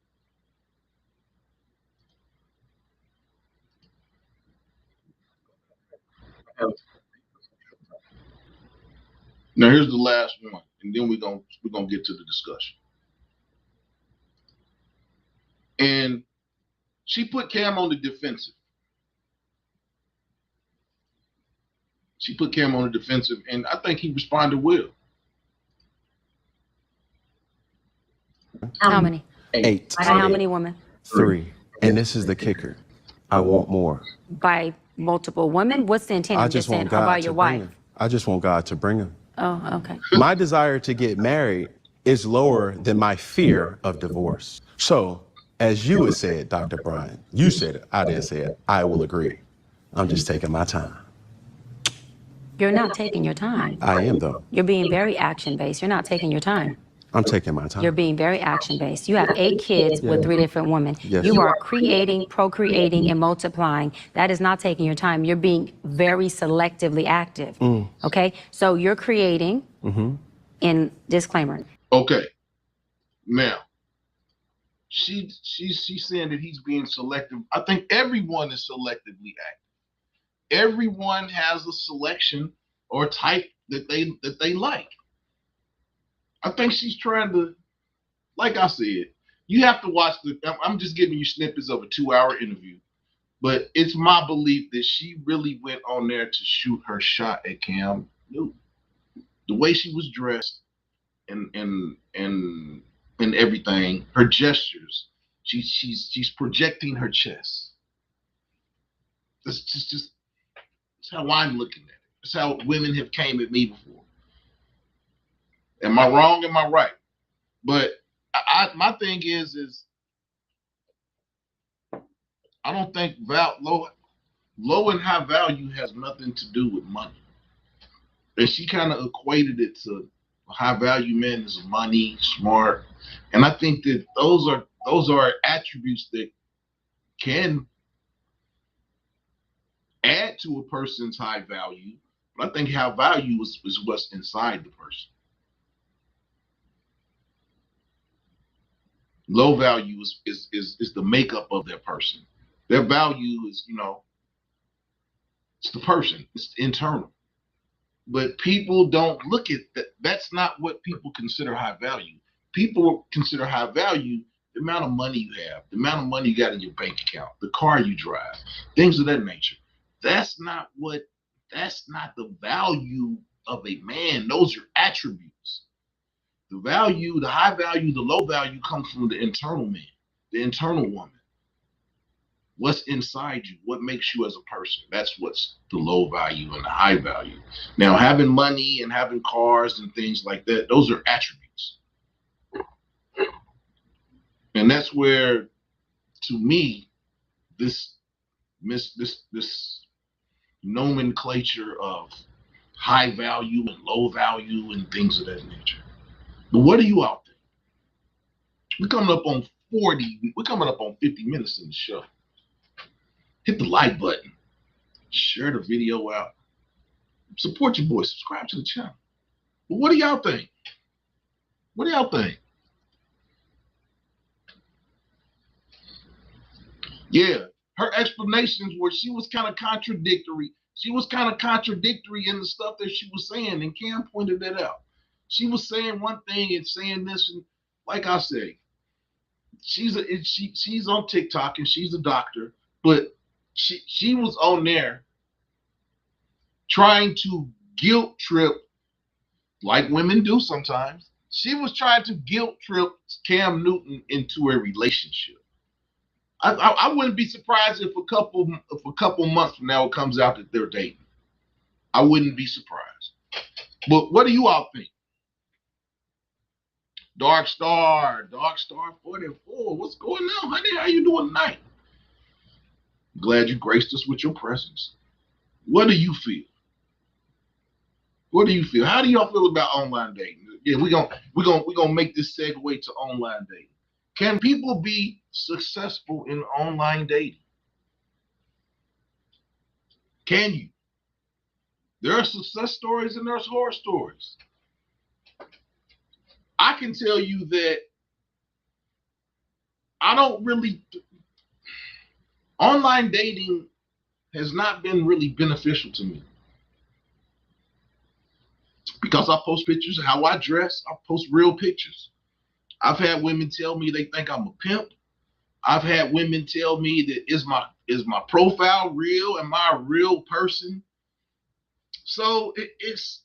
Now here's the last one, and then we're gonna get to the discussion. And she put Cam on the defensive. She put Cam on the defensive, and I think he responded well. How many? 8. By how many women? 3. And this is the kicker. I want more. By multiple women? What's the intent I of just just saying want God about to your bring wife? him. I just want God to bring him. Oh, okay. My desire to get married is lower than my fear of divorce. So, as you had said, Dr. Brian, you said it, I didn't say it, I will agree. I'm just taking my time. You're not taking your time. I am, though. You're being very action-based. You're not taking your time. I'm taking my time. You're being very action-based. You have 8 kids with 3 different women. Yes. You are creating, procreating, and multiplying. That is not taking your time. You're being very selectively active. Okay? So you're creating, in disclaimer. Okay. Now, she's saying that he's being selective. I think everyone is selectively active. Everyone has a selection or type that they like. I think she's trying to, like I said, you have to watch I'm just giving you snippets of a 2-hour interview, but it's my belief that she really went on there to shoot her shot at Cam Newton. The way she was dressed and everything, her gestures, she's projecting her chest. That's just how I'm looking at it. That's how women have came at me before. Am I wrong? Am I right? But my thing is I don't think low and high value has nothing to do with money. And she kind of equated it to high value men is money, smart, and I think that those are attributes that can add to a person's high value. But I think high value is what's inside the person. Low value is the makeup of their person. Their value is, it's the person. It's internal. But people don't look at that. That's not what people consider high value. People consider high value the amount of money you have, the amount of money you got in your bank account, the car you drive, things of that nature. That's not the value of a man. Those are attributes. The value, the high value, the low value comes from the internal man, the internal woman. What's inside you? What makes you as a person? That's what's the low value and the high value. Now, having money and having cars and things like that, those are attributes. And that's where, to me, this nomenclature of high value and low value and things of that nature. But what are you out there? We're coming up on 50 minutes in the show. Hit the like button, share the video out, support your boy, subscribe to the channel. But what do y'all think? What do y'all think? Yeah, her explanations were, she was kind of contradictory. She was kind of contradictory in the stuff that she was saying, and Cam pointed that out. She was saying one thing and saying this, and like I say, she's on TikTok and she's a doctor, but she was on there trying to guilt trip, like women do sometimes. She was trying to guilt trip Cam Newton into a relationship. I wouldn't be surprised if a couple months from now it comes out that they're dating. I wouldn't be surprised. But what do you all think? Dark Star 44. What's going on, honey? How you doing tonight? Glad you graced us with your presence. What do you feel? What do you feel? How do y'all feel about online dating? Yeah, we're gonna make this segue to online dating. Can people be successful in online dating? Can you? There are success stories and there's horror stories. I can tell you that online dating has not been really beneficial to me. Because I post pictures of how I dress, I post real pictures. I've had women tell me they think I'm a pimp. I've had women tell me that is my profile real? Am I a real person? So it's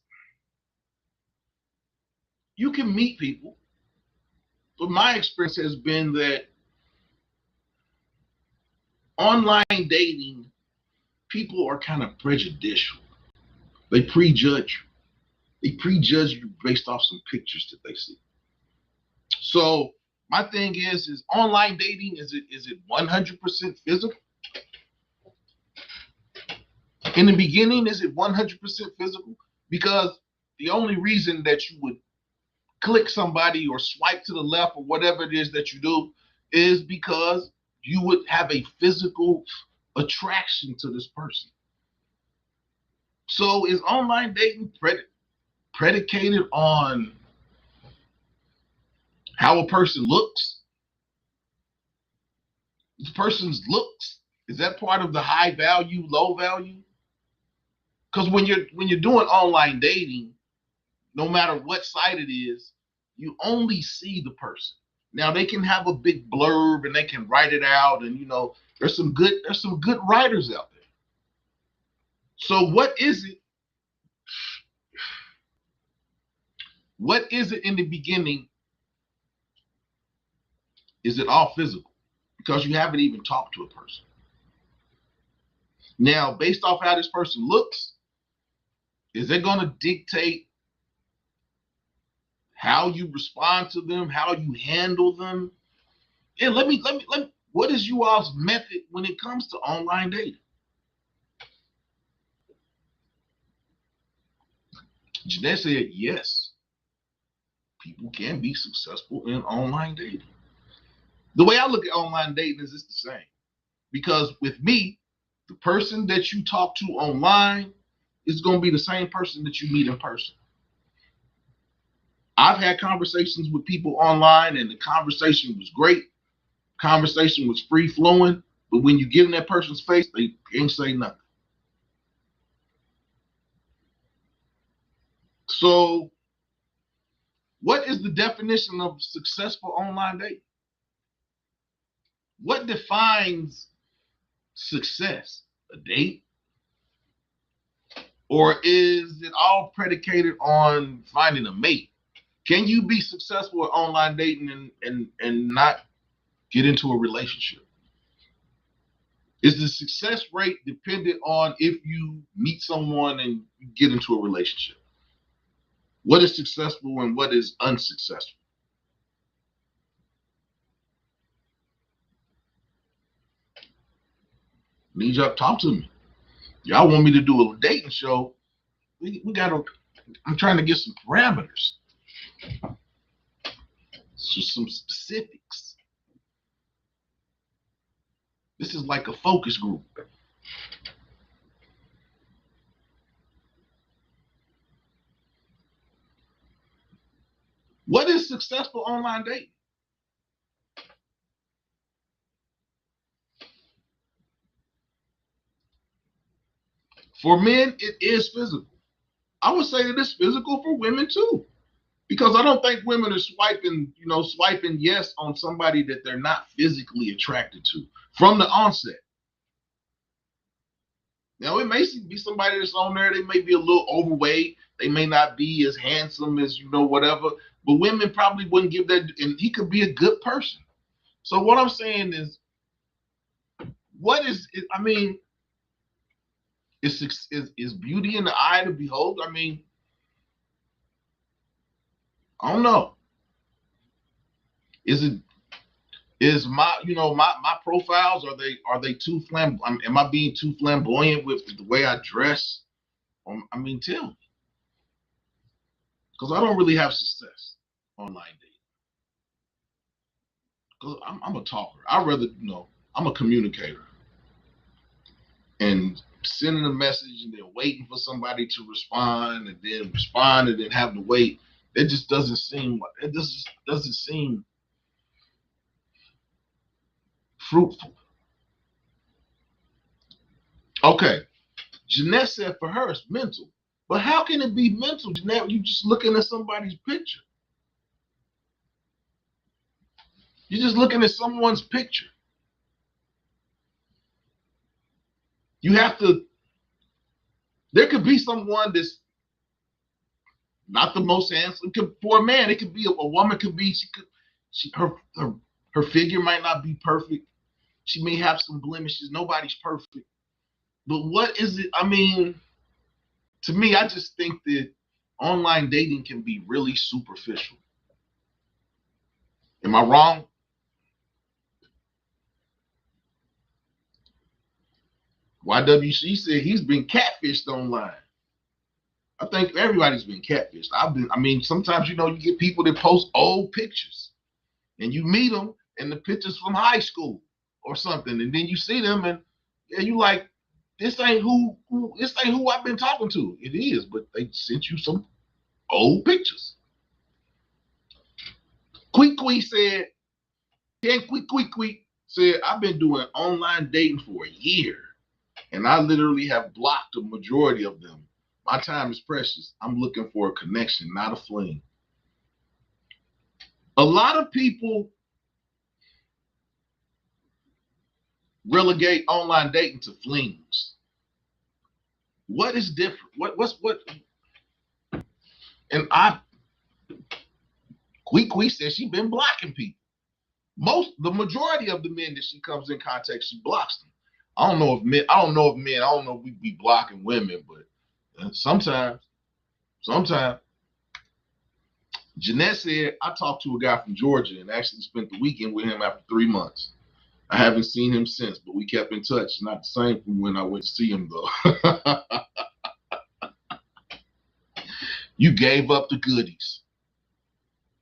you can meet people, but my experience has been that online dating, people are kind of prejudicial. They prejudge you. They prejudge you based off some pictures that they see. So my thing is online dating, is it 100% physical? In the beginning, is it 100% physical? Because the only reason that you would click somebody or swipe to the left or whatever it is that you do is because you would have a physical attraction to this person. So is online dating predicated on how a person looks? This person's looks, is that part of the high value, low value? Because when you're doing online dating, no matter what site it is, you only see the person. Now they can have a big blurb and they can write it out, and there's some good writers out there. So what is it? What is it in the beginning? Is it all physical? Because you haven't even talked to a person. Now, based off how this person looks, is it going to dictate how you respond to them, how you handle them? And let me, what is you all's method when it comes to online dating? Jeanette said, yes, people can be successful in online dating. The way I look at online dating is it's the same. Because with me, the person that you talk to online is going to be the same person that you meet in person. I've had conversations with people online and the conversation was great. Conversation was free flowing, but when you get in that person's face, they ain't say nothing. So what is the definition of successful online dating? What defines success? A date? Or is it all predicated on finding a mate? Can you be successful at online dating and not get into a relationship? Is the success rate dependent on if you meet someone and you get into a relationship? What is successful and what is unsuccessful? Need y'all to talk to me. Y'all want me to do a dating show? We gotta. I'm trying to get some parameters, some specifics. This is like a focus group. What is successful online dating? For men, it is physical. I would say that it's physical for women too, because I don't think women are swiping yes on somebody that they're not physically attracted to from the onset. Now, it may be somebody that's on there, they may be a little overweight, they may not be as handsome as, whatever, but women probably wouldn't give that, and he could be a good person. So what I'm saying is, what is it? I mean, is beauty in the eye of the beholder? I mean, I don't know. Is my profiles, are they too flamboyant? Am I being too flamboyant with the way I dress? I mean, tell me, because I don't really have success online dating. Because I'm a talker. I'd rather, I'm a communicator. And sending a message and then waiting for somebody to respond and then respond and then have to wait, it just doesn't seem fruitful. Okay, Jeanette said for her it's mental. But how can it be mental, Jeanette? You just looking at somebody's picture. You're just looking at someone's picture. You have to, there could be someone that's not the most handsome. For a man, it could be a woman could be, her figure might not be perfect. She may have some blemishes. Nobody's perfect. But what is it? I mean, to me, I just think that online dating can be really superficial. Am I wrong? YWC said he's been catfished online. I think everybody's been catfished. Sometimes, you get people that post old pictures and you meet them and the pictures from high school or something. And then you see them and you like, this ain't who I've been talking to. It is, but they sent you some old pictures. Quick said, Quick said, I've been doing online dating for a year. And I literally have blocked the majority of them. My time is precious. I'm looking for a connection, not a fling. A lot of people relegate online dating to flings. What is different? What? And Quick says she's been blocking people. The majority of the men that she comes in contact, she blocks them. I don't know if we be blocking women, but sometimes. Jeanette said, I talked to a guy from Georgia and actually spent the weekend with him after 3 months. I haven't seen him since, but we kept in touch. Not the same from when I went to see him, though. You gave up the goodies.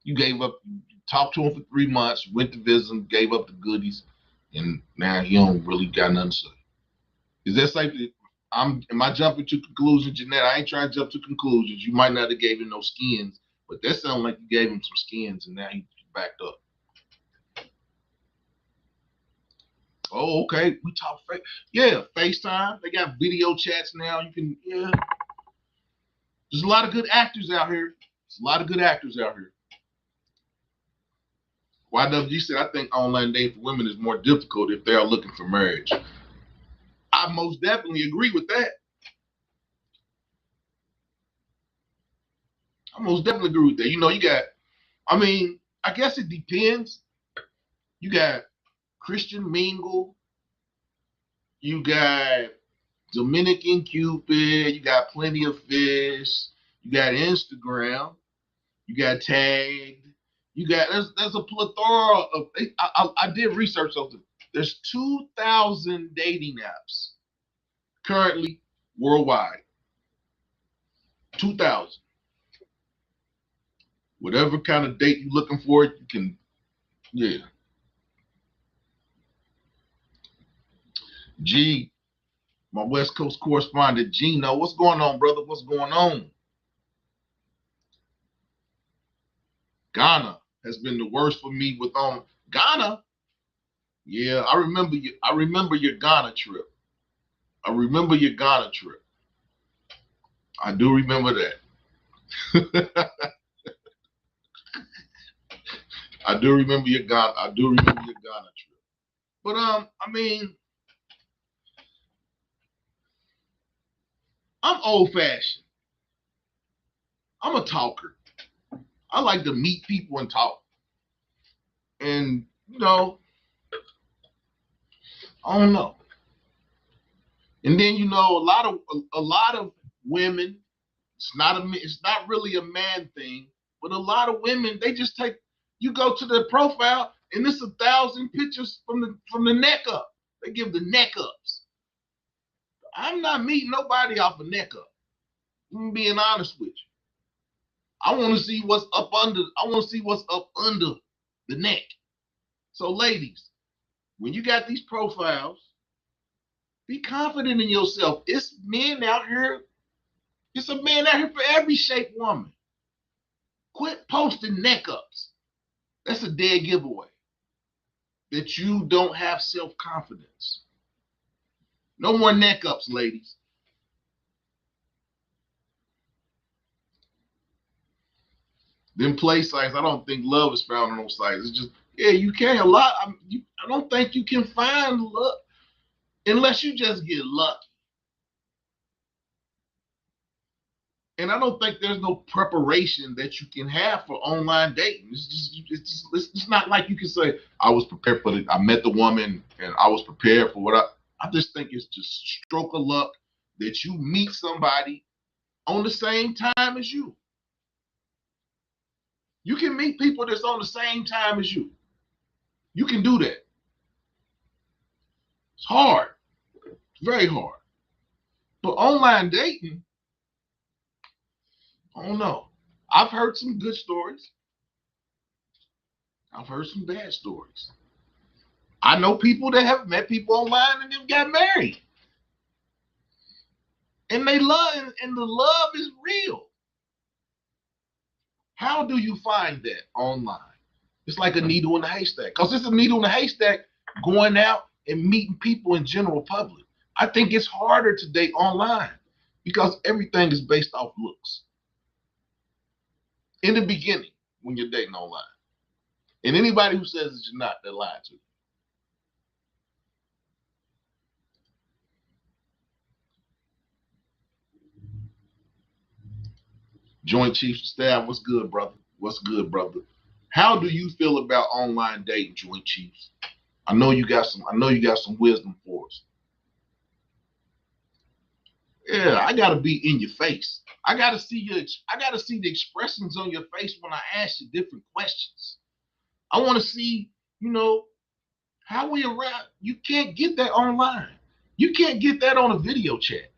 You talked to him for 3 months, went to visit him, gave up the goodies, and now you don't really got nothing to say. Is that safe? Am I jumping to conclusions, Jeanette? I ain't trying to jump to conclusions. You might not have gave him no skins, but that sounds like you gave him some skins and now he's backed up. Oh, okay. We talk FaceTime. They got video chats now. You can, There's a lot of good actors out here. YWG said, I think online dating for women is more difficult if they are looking for marriage. I most definitely agree with that. You got, I guess it depends. You got Christian Mingle. You got Dominican Cupid. You got Plenty of Fish. You got Instagram. You got Tagged. You got there's a plethora of. I did research on them. There's 2,000 dating apps currently worldwide. 2,000. Whatever kind of date you're looking for, you can. Yeah. G, my West Coast correspondent, Gino. What's going on, brother? What's going on? Ghana has been the worst for me with Ghana. Yeah, I remember you. I remember your Ghana trip. I remember your Ghana trip. I do remember that. I do remember your Ghana. I do remember your Ghana trip. But I mean, I'm old-fashioned. I'm a talker. I like to meet people and talk. And you know, I don't know. And then you know, a lot of women. It's not really a man thing, but a lot of women, they just take. You go to their profile and it's 1,000 pictures from the neck up. They give the neck ups. I'm not meeting nobody off a neck up. I'm being honest with you. I want to see what's up under. I want to see what's up under the neck. So, ladies, when you got these profiles, be confident in yourself. It's men out here. It's a man out here for every shape woman. Quit posting neck ups. That's a dead giveaway. That you don't have self-confidence. No more neck ups, ladies. Them play sites, I don't think love is found on those sites. It's just, yeah, you can a lot. I don't think you can find love unless you just get lucky. And I don't think there's no preparation that you can have for online dating. It's not like you can say, I was prepared for it. I met the woman and I was prepared for what I just think it's just stroke of luck that you meet somebody on the same time as you. You can meet people that's on the same time as you. You can do that. It's hard. It's very hard. But online dating, I don't know. I've heard some good stories. I've heard some bad stories. I know people that have met people online and they've got married. And they love, and the love is real. How do you find that online? It's like a needle in a haystack. Because it's a needle in a haystack going out and meeting people in general public. I think it's harder to date online because everything is based off looks. In the beginning, when you're dating online. And anybody who says that you're not, they're lying to you. Joint Chiefs of Staff, what's good, brother? What's good, brother? How do you feel about online dating, Joint Chiefs? I know you got some wisdom for us. Yeah, I gotta be in your face. I gotta see the expressions on your face when I ask you different questions. I want to see, how we around. You can't get that online. You can't get that on a video chat.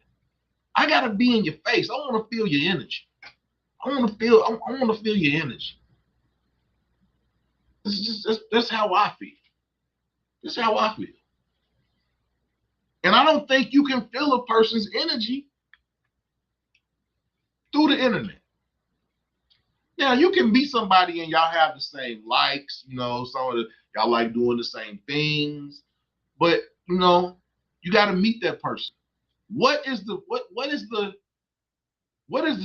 I gotta be in your face. I want to feel your energy. I want to feel your energy. That's how I feel. That's how I feel. And I don't think you can feel a person's energy through the internet. Now, you can meet somebody and y'all have the same likes, y'all like doing the same things, but you got to meet that person. What is the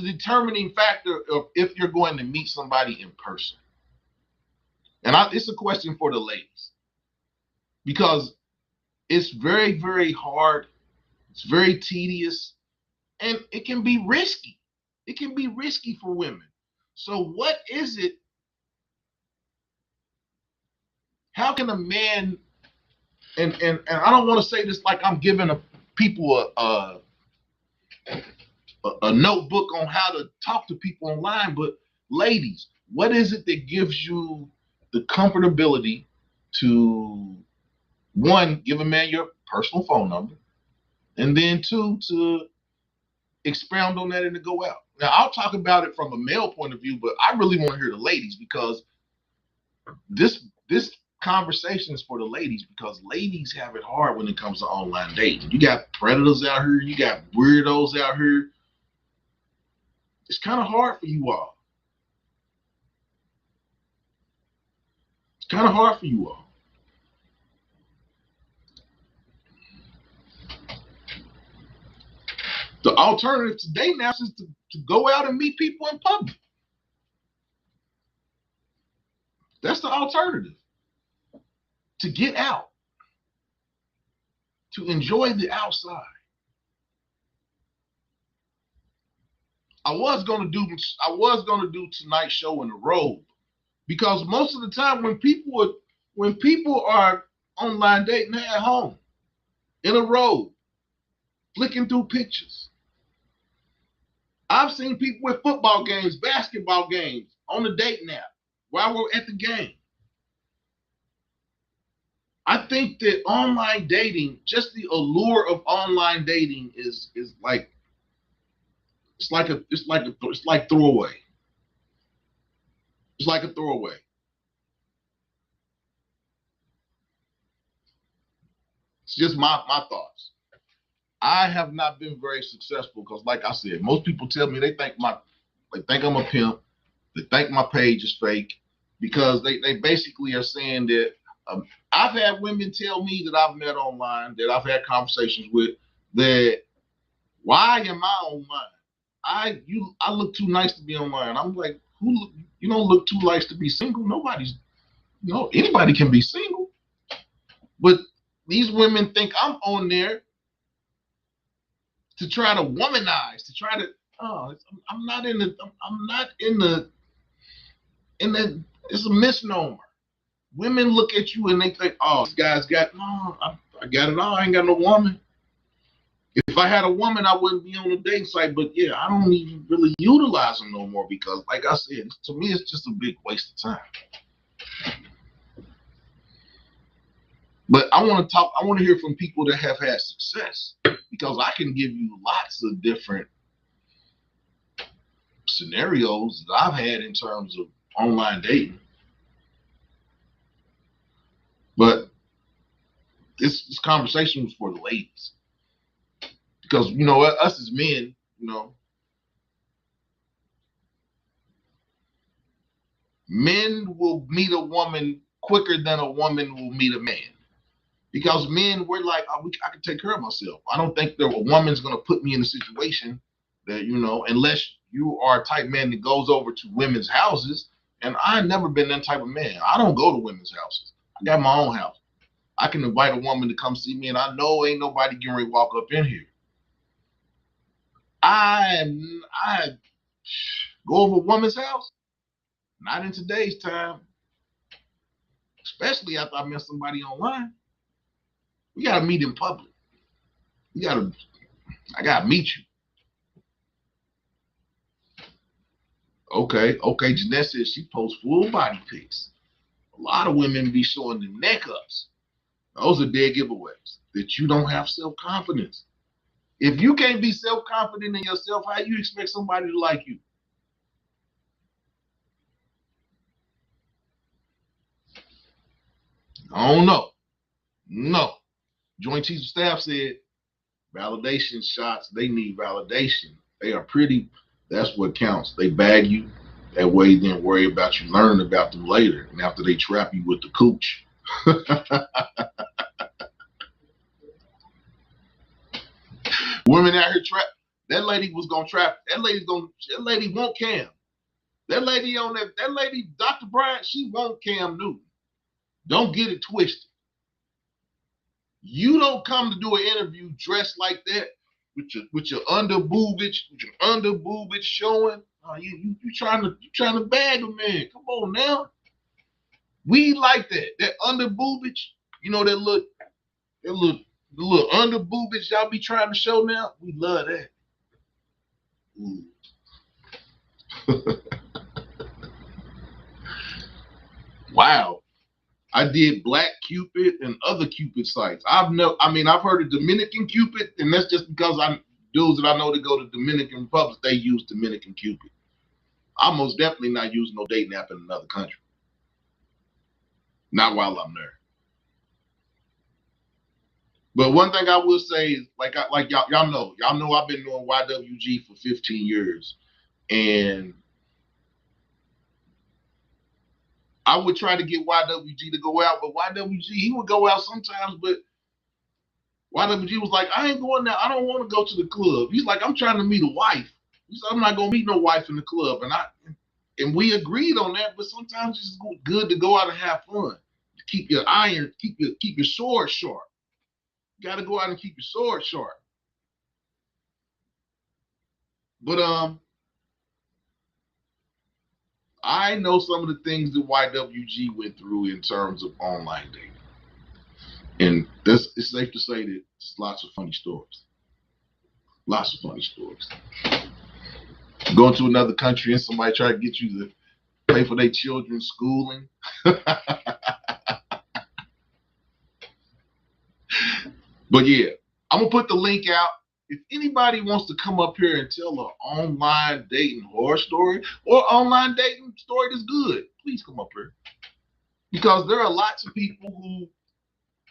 determining factor of if you're going to meet somebody in person? And it's a question for the ladies because it's very, very hard. It's very tedious and it can be risky. It can be risky for women. So what is it? How can a man and I don't want to say this like I'm giving people a notebook on how to talk to people online, but ladies, what is it that gives you the comfortability to, one, give a man your personal phone number, and then two, to expound on that and to go out? Now, I'll talk about it from a male point of view, but I really want to hear the ladies, because this conversation is for the ladies, because ladies have it hard when it comes to online dating. You got predators out here, you got weirdos out here. It's kind of hard for you all. It's kind of hard for you all. The alternative today now is to go out and meet people in public. That's the alternative. To get out. To enjoy the outside. I was gonna do tonight's show in a robe, because most of the time when people are online dating, they're at home in a robe, flicking through pictures. I've seen people with football games, basketball games on the dating app while we're at the game. I think that online dating, just the allure of online dating is like, it's like throwaway. It's like a throwaway. It's just my thoughts. I have not been very successful because, like I said, most people tell me they think I'm a pimp. They think my page is fake, because they basically are saying that I've had women tell me that I've met online, that I've had conversations with, that why am I online? I look too nice to be online. I'm like, you don't look too nice to be single. Anybody can be single. But these women think I'm on there to try to womanize, to try to, I'm not in the, it's a misnomer. Women look at you and they think, oh, this guy's got, no, I got it all. I ain't got no woman. If I had a woman, I wouldn't be on the dating site. But yeah, I don't even really utilize them no more, because, like I said, to me, it's just a big waste of time. But I want to hear from people that have had success, because I can give you lots of different scenarios that I've had in terms of online dating. But this conversation was for the ladies. Because, us as men, men will meet a woman quicker than a woman will meet a man. Because men, we're like, I can take care of myself. I don't think that a woman's going to put me in a situation that, unless you are a type man that goes over to women's houses. And I've never been that type of man. I don't go to women's houses. I got my own house. I can invite a woman to come see me, and I know ain't nobody getting ready to walk up in here. I go over a woman's house? Not in today's time. Especially after I met somebody online. We gotta meet in public. I gotta meet you. Okay, Jeanette says she posts full body pics. A lot of women be showing the neck ups. Those are dead giveaways that you don't have self-confidence. If you can't be self-confident in yourself, how you expect somebody to like you? I don't know. No. Joint Chiefs of Staff said validation shots, they need validation. They are pretty. That's what counts. They bag you. That way, then worry about you learning about them later. And after they trap you with the cooch. Women out here trap. That lady was gonna trap. That lady won't Cam. That lady Dr. Bryant, she won't Cam Newton. Don't get it twisted. You don't come to do an interview dressed like that with your under boobage showing. You trying to bag a man. Come on now. We like that. That under boobage, that look The little under boobage y'all be trying to show now, we love that. Wow. I did Black Cupid and other Cupid sites. I've heard of Dominican Cupid, and that's just because dudes that I know that go to Dominican Republic, they use Dominican Cupid. I'm most definitely not using no dating app in another country. Not while I'm there. But one thing I will say is, y'all know I've been doing YWG for 15 years, and I would try to get YWG to go out, but YWG, he would go out sometimes, but YWG was like, I ain't going there. I don't want to go to the club. He's like, I'm trying to meet a wife. He said, I'm not going to meet no wife in the club. And we agreed on that, but sometimes it's good to go out and have fun. Keep your iron, keep your sword sharp. You got to go out and keep your sword sharp. But I know some of the things that YWG went through in terms of online dating. And it's safe to say that it's lots of funny stories. Lots of funny stories. Going to another country and somebody try to get you to pay for their children's schooling. But yeah, I'm going to put the link out. If anybody wants to come up here and tell an online dating horror story or online dating story that's good, please come up here. Because there are lots of people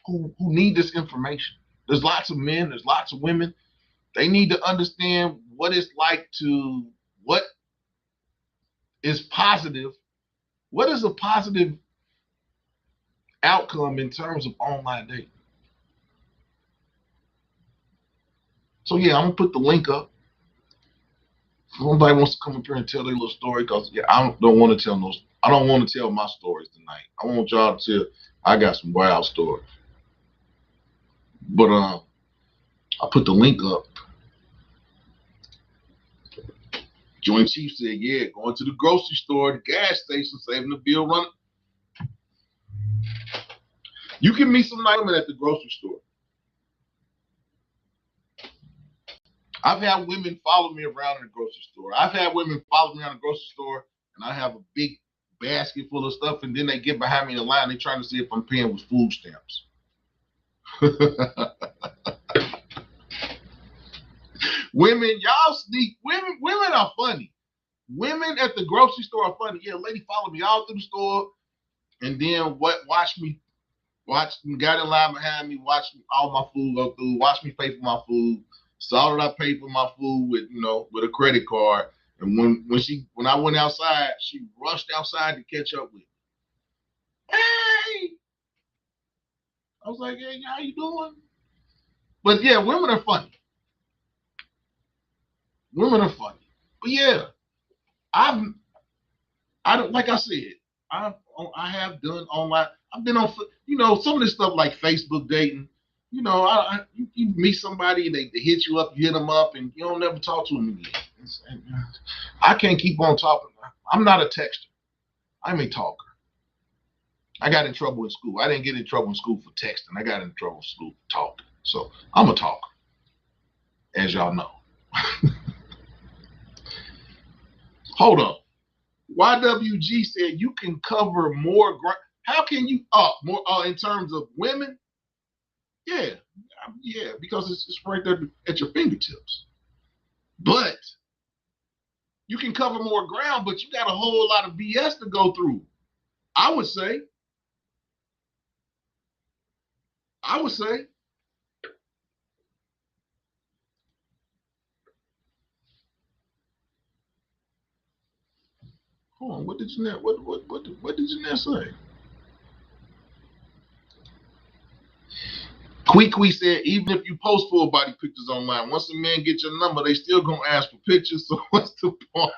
who need this information. There's lots of men, there's lots of women. They need to understand what it's like what is positive. What is a positive outcome in terms of online dating? So yeah, I'm gonna put the link up. If somebody wants to come up here and tell their little story, because yeah, I don't want to tell my stories tonight. I want y'all to tell I got some wild stories. But I put the link up. Joint Chief said, yeah, going to the grocery store, the gas station, saving the bill running. You can meet some nice women at the grocery store. I've had women follow me around in the grocery store. I've had women follow me around the grocery store, and I have a big basket full of stuff, and then they get behind me in the line. They're trying to see if I'm paying with food stamps. Women, y'all sneak. Women are funny. Women at the grocery store are funny. Yeah, lady followed me all through the store, and then watch me, got in line behind me, watched all my food go through, watched me pay for my food. Saw that I paid for my food with a credit card, and when I went outside, she rushed outside to catch up with me. Hey, I was like, hey, how you doing? But yeah, women are funny. Women are funny. But yeah, I don't, like I said, I have done online. I've been on, some of this stuff like Facebook dating. You meet somebody and they hit you up, you hit them up, and you don't never talk to them again. I can't keep on talking. I'm not a texter. I'm a talker. I got in trouble in school. I didn't get in trouble in school for texting. I got in trouble in school for talking. So I'm a talker, as y'all know. Hold on. YWG said you can cover more ground. How can you more in terms of women? Yeah, because it's right there at your fingertips. But you can cover more ground, but you got a whole lot of BS to go through. I would say. Hold on, what did Jeanette say? Quee said, even if you post full body pictures online, once a man gets your number, they still gonna ask for pictures. So what's the point?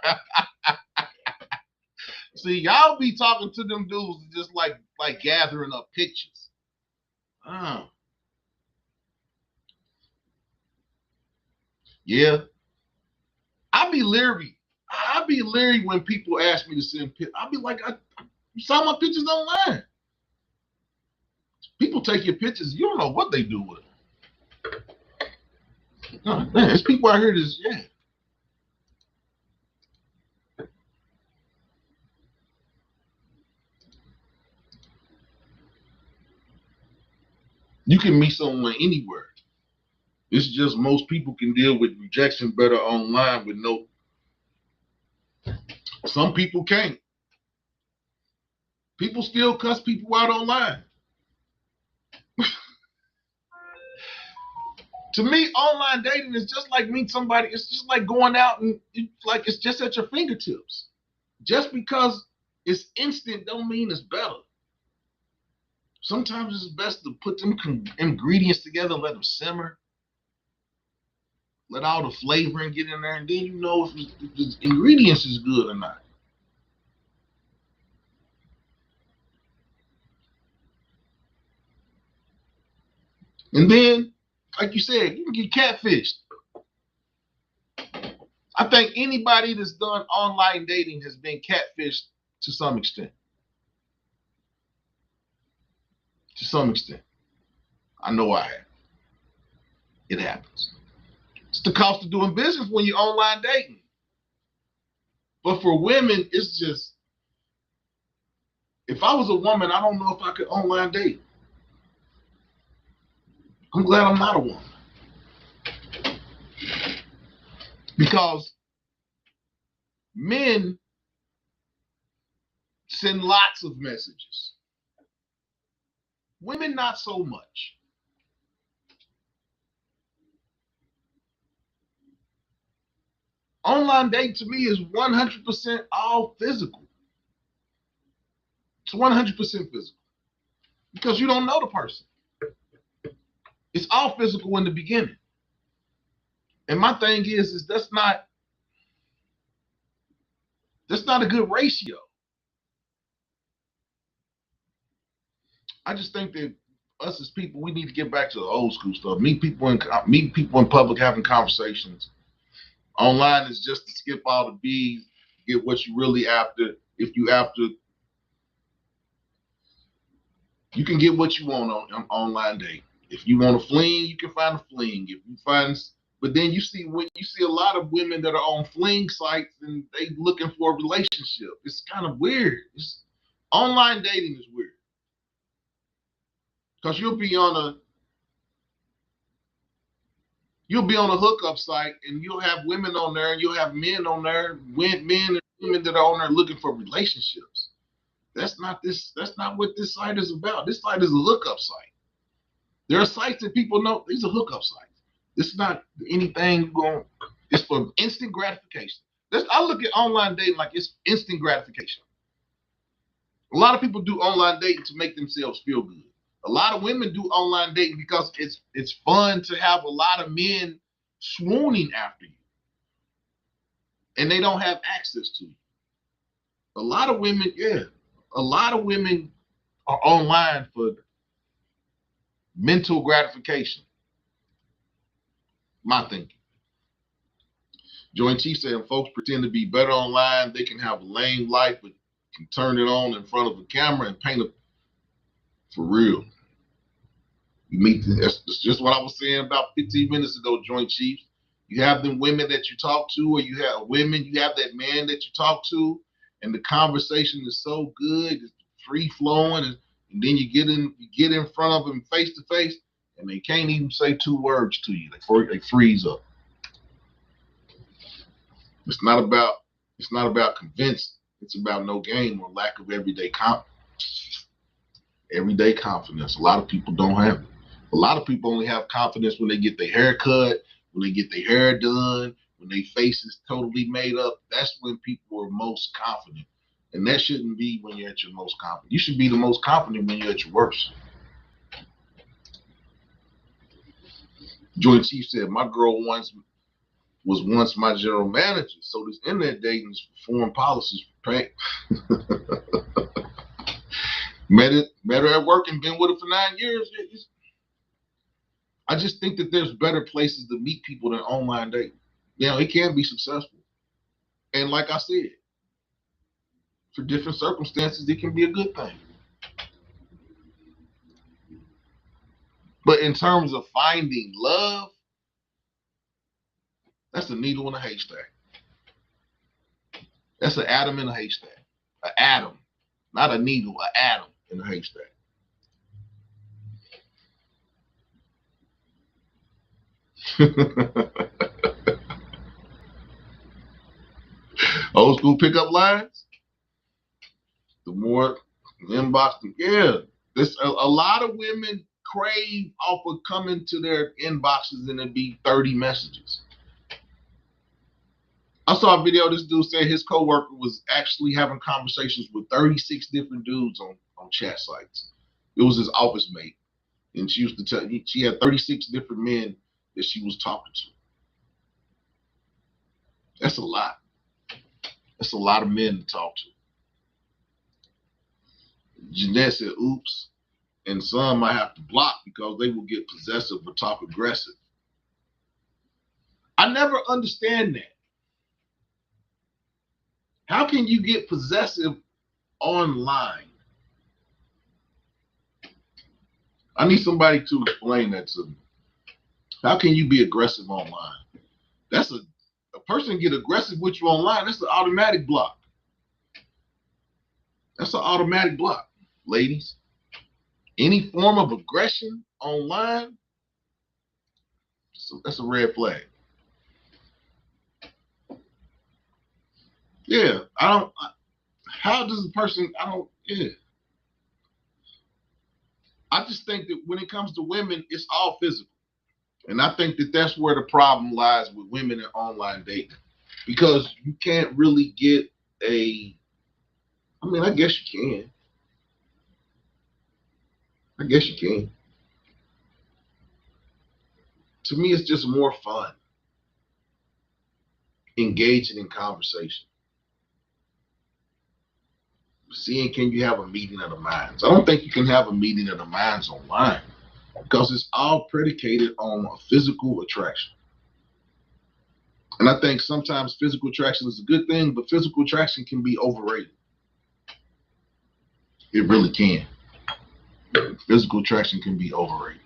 See, y'all be talking to them dudes just like gathering up pictures. Yeah. I be leery when people ask me to send pictures. I be like, you saw my pictures online. People take your pictures. You don't know what they do with them. Oh, man, there's people out here that's, yeah. You can meet someone anywhere. It's just most people can deal with rejection better online with no. Some people can't. People still cuss people out online. To me, online dating is just like meeting somebody. It's just like going out and it's just at your fingertips. Just because it's instant don't mean it's better. Sometimes it's best to put them ingredients together and let them simmer. Let all the flavoring get in there, and then you know if the ingredients is good or not. And then, like you said, you can get catfished. I think anybody that's done online dating has been catfished to some extent. To some extent. I know I have. It happens. It's the cost of doing business when you're online dating. But for women, it's just, if I was a woman, I don't know if I could online date. I'm glad I'm not a woman. Because men send lots of messages. Women, not so much. Online dating to me is 100% all physical. It's 100% physical. Because you don't know the person. It's all physical in the beginning. And my thing is that's not a good ratio. I just think that us as people, we need to get back to the old school stuff. Meet people in public having conversations. Online is just to skip all the B's, get what you really after. If you after, you can get what you want on online dating. If you want a fling, you can find a fling. If you find, but then you see a lot of women that are on fling sites and they looking for a relationship. It's kind of weird. Online dating is weird. Because you'll be on a hookup site and you'll have women on there and you'll have men on there, men and women that are on there looking for relationships. That's not what this site is about. This site is a hookup site. There are sites that people know these are hookup sites. It's not anything it's for instant gratification. I look at online dating like it's instant gratification. A lot of people do online dating to make themselves feel good. A lot of women do online dating because it's fun to have a lot of men swooning after you. And they don't have access to you. A lot of women are online for mental gratification. My thinking. Joy Chief saying folks pretend to be better online. They can have a lame life, but can turn it on in front of a camera and paint for real. That's just what I was saying about 15 minutes ago, Joint Chiefs. You have them women that you talk to, or you have that man that you talk to, and the conversation is so good, it's free flowing, and then you get in front of them face to face, and they can't even say two words to you. They freeze up. It's not about convincing. It's about no game or lack of everyday confidence. Everyday confidence. A lot of people don't have it. A lot of people only have confidence when they get their hair cut, when they get their hair done, when their face is totally made up. That's when people are most confident. And that shouldn't be when you're at your most confident. You should be the most confident when you're at your worst. Joy Chief said, my girl was once my general manager. So this internet dating is for foreign policies for pay. Met her at work and been with her for 9 years. I just think that there's better places to meet people than online dating. It can be successful. And like I said, for different circumstances, it can be a good thing. But in terms of finding love, that's a needle in a haystack. That's an atom in a haystack. An atom, not a needle, an atom in a haystack. Old school pickup lines. The more inbox, yeah. This a lot of women crave off of coming to their inboxes and it be 30 messages. I saw a video. This dude said his coworker was actually having conversations with 36 different dudes on chat sites. It was his office mate, and she used to tell she had 36 different men that she was talking to. That's a lot. That's a lot of men to talk to. Jeanette said, oops. And some might have to block because they will get possessive or talk aggressive. I never understand that. How can you get possessive online? I need somebody to explain that to me. How can you be aggressive online? That's a person get aggressive with you online, that's an automatic block. That's an automatic block, ladies. Any form of aggression online, so that's a red flag. Yeah, how does a person, yeah. I just think that when it comes to women, it's all physical. And I think that that's where the problem lies with women in online dating. Because you can't really get I guess you can. I guess you can. To me, it's just more fun. Engaging in conversation. Seeing, can you have a meeting of the minds? I don't think you can have a meeting of the minds online because it's all predicated on a physical attraction. And I think sometimes physical attraction is a good thing, but physical attraction can be overrated. It really can. Physical attraction can be overrated.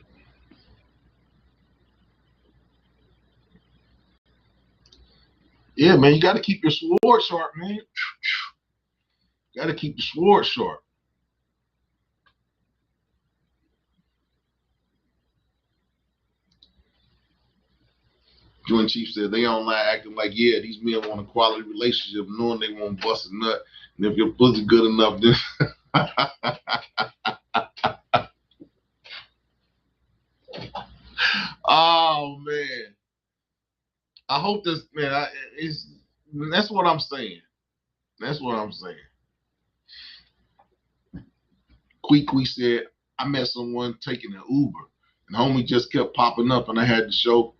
Yeah, man, you got to keep your sword sharp, man. Got to keep the sword sharp. Joint Chief said they online acting like, yeah, these men want a quality relationship, knowing they won't bust a nut. And if your pussy good enough, then oh man. I hope this, man, that's what I'm saying. That's what I'm saying. Queequee said, I met someone taking an Uber, and homie just kept popping up, and I had to show,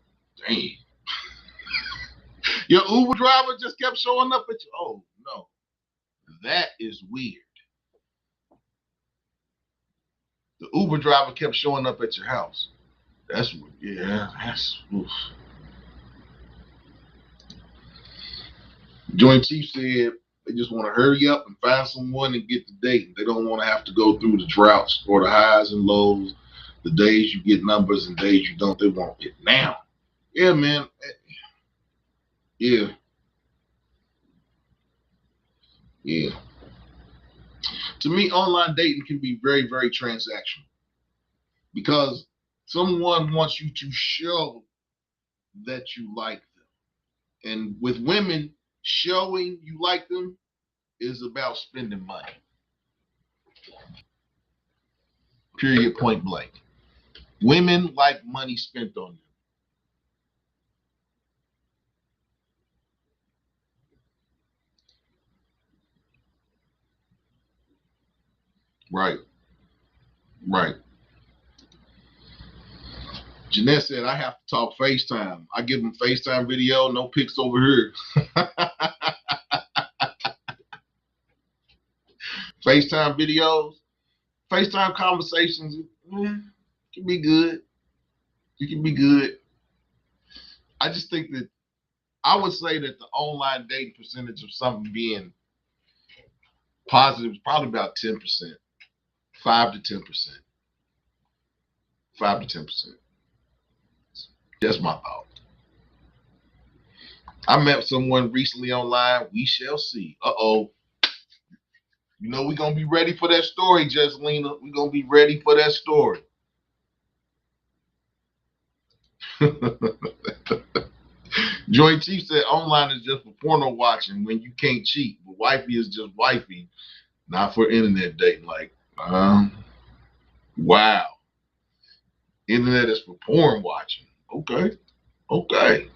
dang. Your Uber driver just kept showing up at you. Oh, no. That is weird. The Uber driver kept showing up at your house. That's, yeah, that's, oof. Joint Chief said they just want to hurry up and find someone and get the date. They don't want to have to go through the droughts or the highs and lows, the days you get numbers and days you don't. They want it now. Yeah, man. Yeah. Yeah. To me, online dating can be very, very transactional because someone wants you to show that you like them. And with women, showing you like them is about spending money. Period, point blank. Women like money spent on them. Right. Right. Jeanette said, I have to talk FaceTime. I give them FaceTime video, no pics over here. FaceTime videos, FaceTime conversations, can be good. It can be good. I just think that I would say that the online dating percentage of something being positive is probably about 10%, 5 to 10%. 5 to 10%. That's my thought. I met someone recently online. We shall see. Uh-oh. You know we're going to be ready for that story, Jesselina. We're going to be ready for that story. Joint Chief said online is just for porno watching when you can't cheat. But wifey is just wifey, not for internet dating. Like, wow. Internet is for porn watching. Okay. Okay.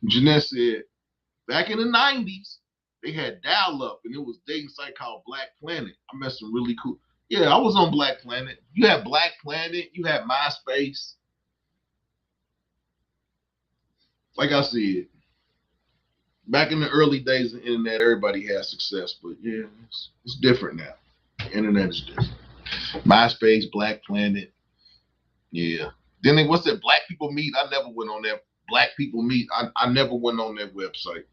Jeanette said, back in the 90s, they had dial-up, and it was a dating site called Black Planet. I met some really cool. Yeah, I was on Black Planet. You had Black Planet. You had MySpace. Like I said, back in the early days of the internet, everybody had success. But yeah, it's different now. The internet is different. MySpace, Black Planet. Yeah. Then what's that? Black People Meet. I never went on that. Black People Meet. I never went on that website.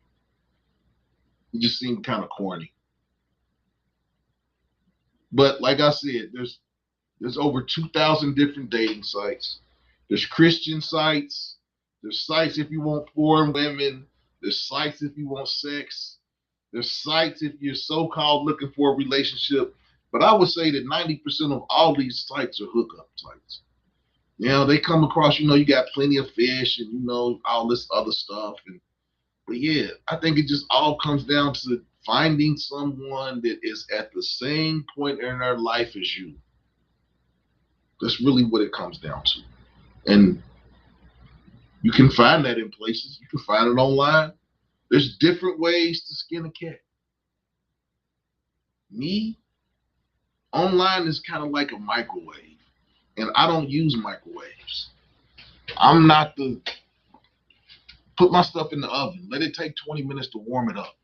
It just seemed kind of corny. But like I said, there's over 2,000 different dating sites. There's Christian sites. There's sites if you want foreign women. There's sites if you want sex. There's sites if you're so-called looking for a relationship. But I would say that 90% of all these sites are hookup sites. You know, they come across, you got plenty of fish and, all this other stuff. But yeah, I think it just all comes down to finding someone that is at the same point in their life as you. That's really what it comes down to. And you can find that in places. You can find it online. There's different ways to skin a cat. Me, online is kind of like a microwave. And I don't use microwaves. I'm not the put my stuff in the oven. Let it take 20 minutes to warm it up.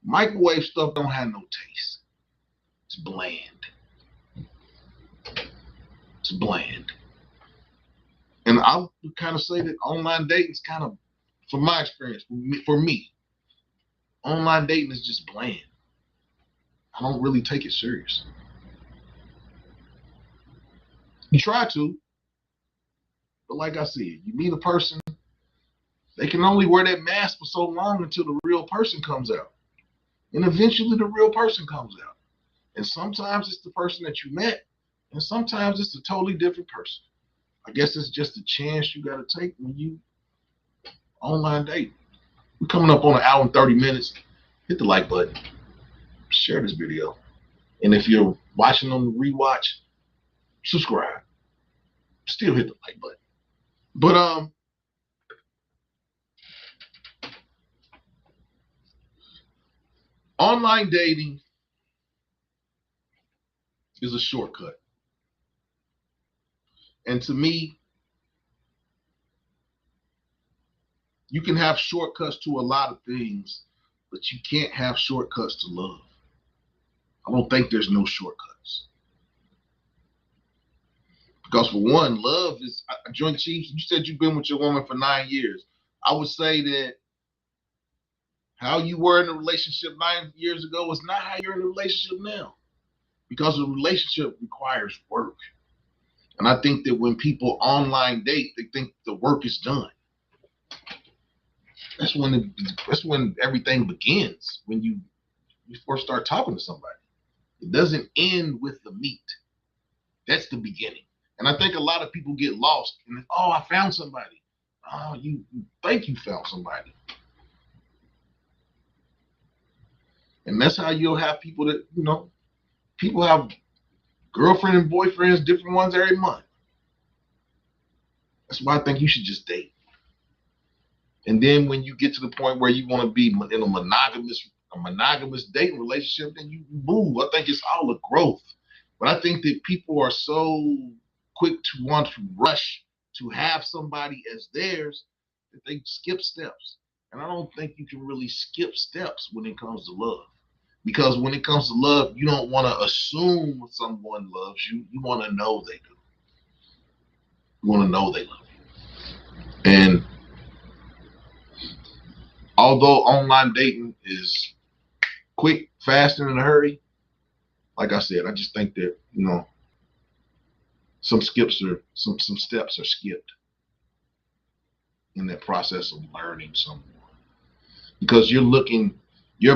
Microwave stuff don't have no taste. It's bland. It's bland. And I would kind of say that online dating is kind of, from my experience, for me, online dating is just bland. I don't really take it serious. You try to, but like I said, you meet a person, they can only wear that mask for so long until the real person comes out. And eventually the real person comes out. And sometimes it's the person that you met, and sometimes it's a totally different person. I guess it's just a chance you got to take when you online date. We're coming up on 1 hour and 30 minutes. Hit the like button. Share this video. And if you're watching on the rewatch, subscribe. Still hit the like button. But online dating is a shortcut. And to me, you can have shortcuts to a lot of things, but you can't have shortcuts to love. I don't think there's no shortcuts. Because for one, love is, Joint Chiefs, you said you've been with your woman for 9 years. I would say that how you were in a relationship 9 years ago is not how you're in a relationship now. Because a relationship requires work. And I think that when people online date, they think the work is done. That's when everything begins, when you first start talking to somebody. It doesn't end with the meet. That's the beginning. And I think a lot of people get lost in, oh, I found somebody. Oh, you think you found somebody. And that's how you'll have people that, people have girlfriend and boyfriends, different ones every month. That's why I think you should just date. And then when you get to the point where you want to be in a monogamous dating relationship, then you move. I think it's all a growth. But I think that people are so quick to want to rush to have somebody as theirs that they skip steps. And I don't think you can really skip steps when it comes to love. Because when it comes to love, you don't want to assume someone loves you. You want to know they do. You want to know they love you. And although online dating is quick, fast, and in a hurry, like I said, I just think that, some steps are skipped in that process of learning someone, because you're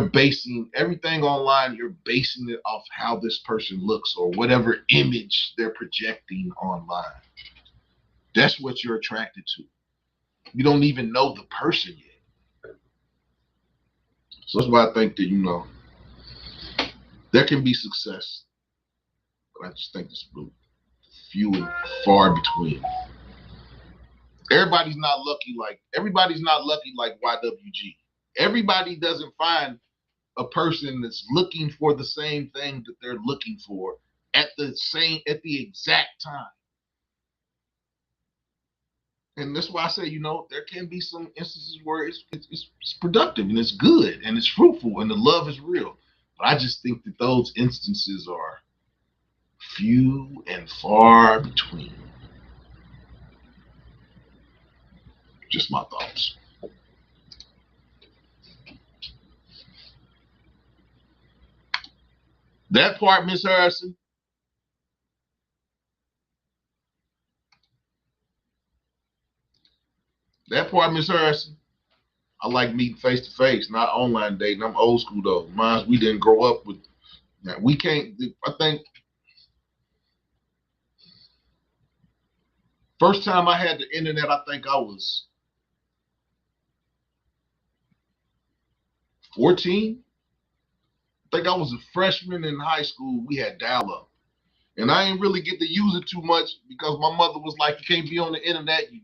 basing everything online, you're basing it off how this person looks or whatever image they're projecting online. That's what you're attracted to. You don't even know the person yet. So that's why I think that, there can be success, but I just think it's few and far between. Everybody's not lucky like YWG. Everybody doesn't find a person that's looking for the same thing that they're looking for at the exact time. And that's why I say, there can be some instances where it's productive and it's good and it's fruitful and the love is real. But I just think that those instances are few and far between. Just my thoughts. That part, Miss Harrison. That part, Miss Harrison. I like meeting face to face, not online dating. I'm old school though. Mine, we didn't grow up with. We can't. I think first time I had the internet, I think I was 14. I think I was a freshman in high school. We had dial-up. And I didn't really get to use it too much because my mother was like, you can't be on the internet. You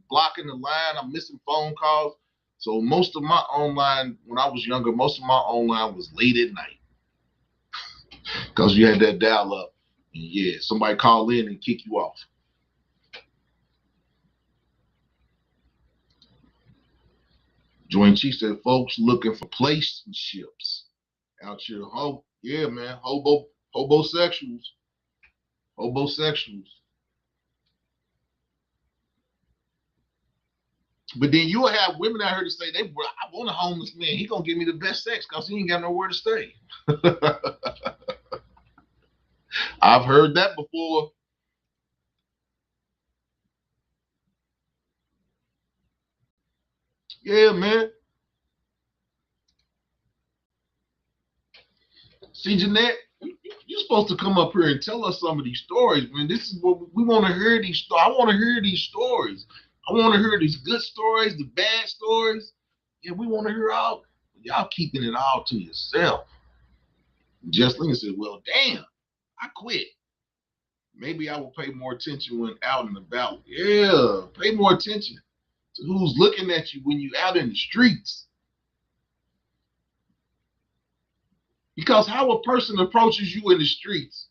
blocking the line. I'm missing phone calls. So most of my online, when I was younger, most of my online was late at night. Because you had that dial-up. And yeah, somebody call in and kick you off. Joint Chief said, folks looking for relationships out here. Oh, yeah, man. Hobosexuals. But then you'll have women out here to say, I want a homeless man. He gonna give me the best sex because he ain't got nowhere to stay. I've heard that before. Yeah, man. See, Jeanette, you're supposed to come up here and tell us some of these stories, man. This is what we want to hear. I want to hear these stories. I want to hear these good stories, the bad stories. Yeah, we want to hear all. Y'all keeping it all to yourself. Jesslyn said, well, damn, I quit. Maybe I will pay more attention when out and about. Yeah, pay more attention to who's looking at you when you're out in the streets. Because how a person approaches you in the streets,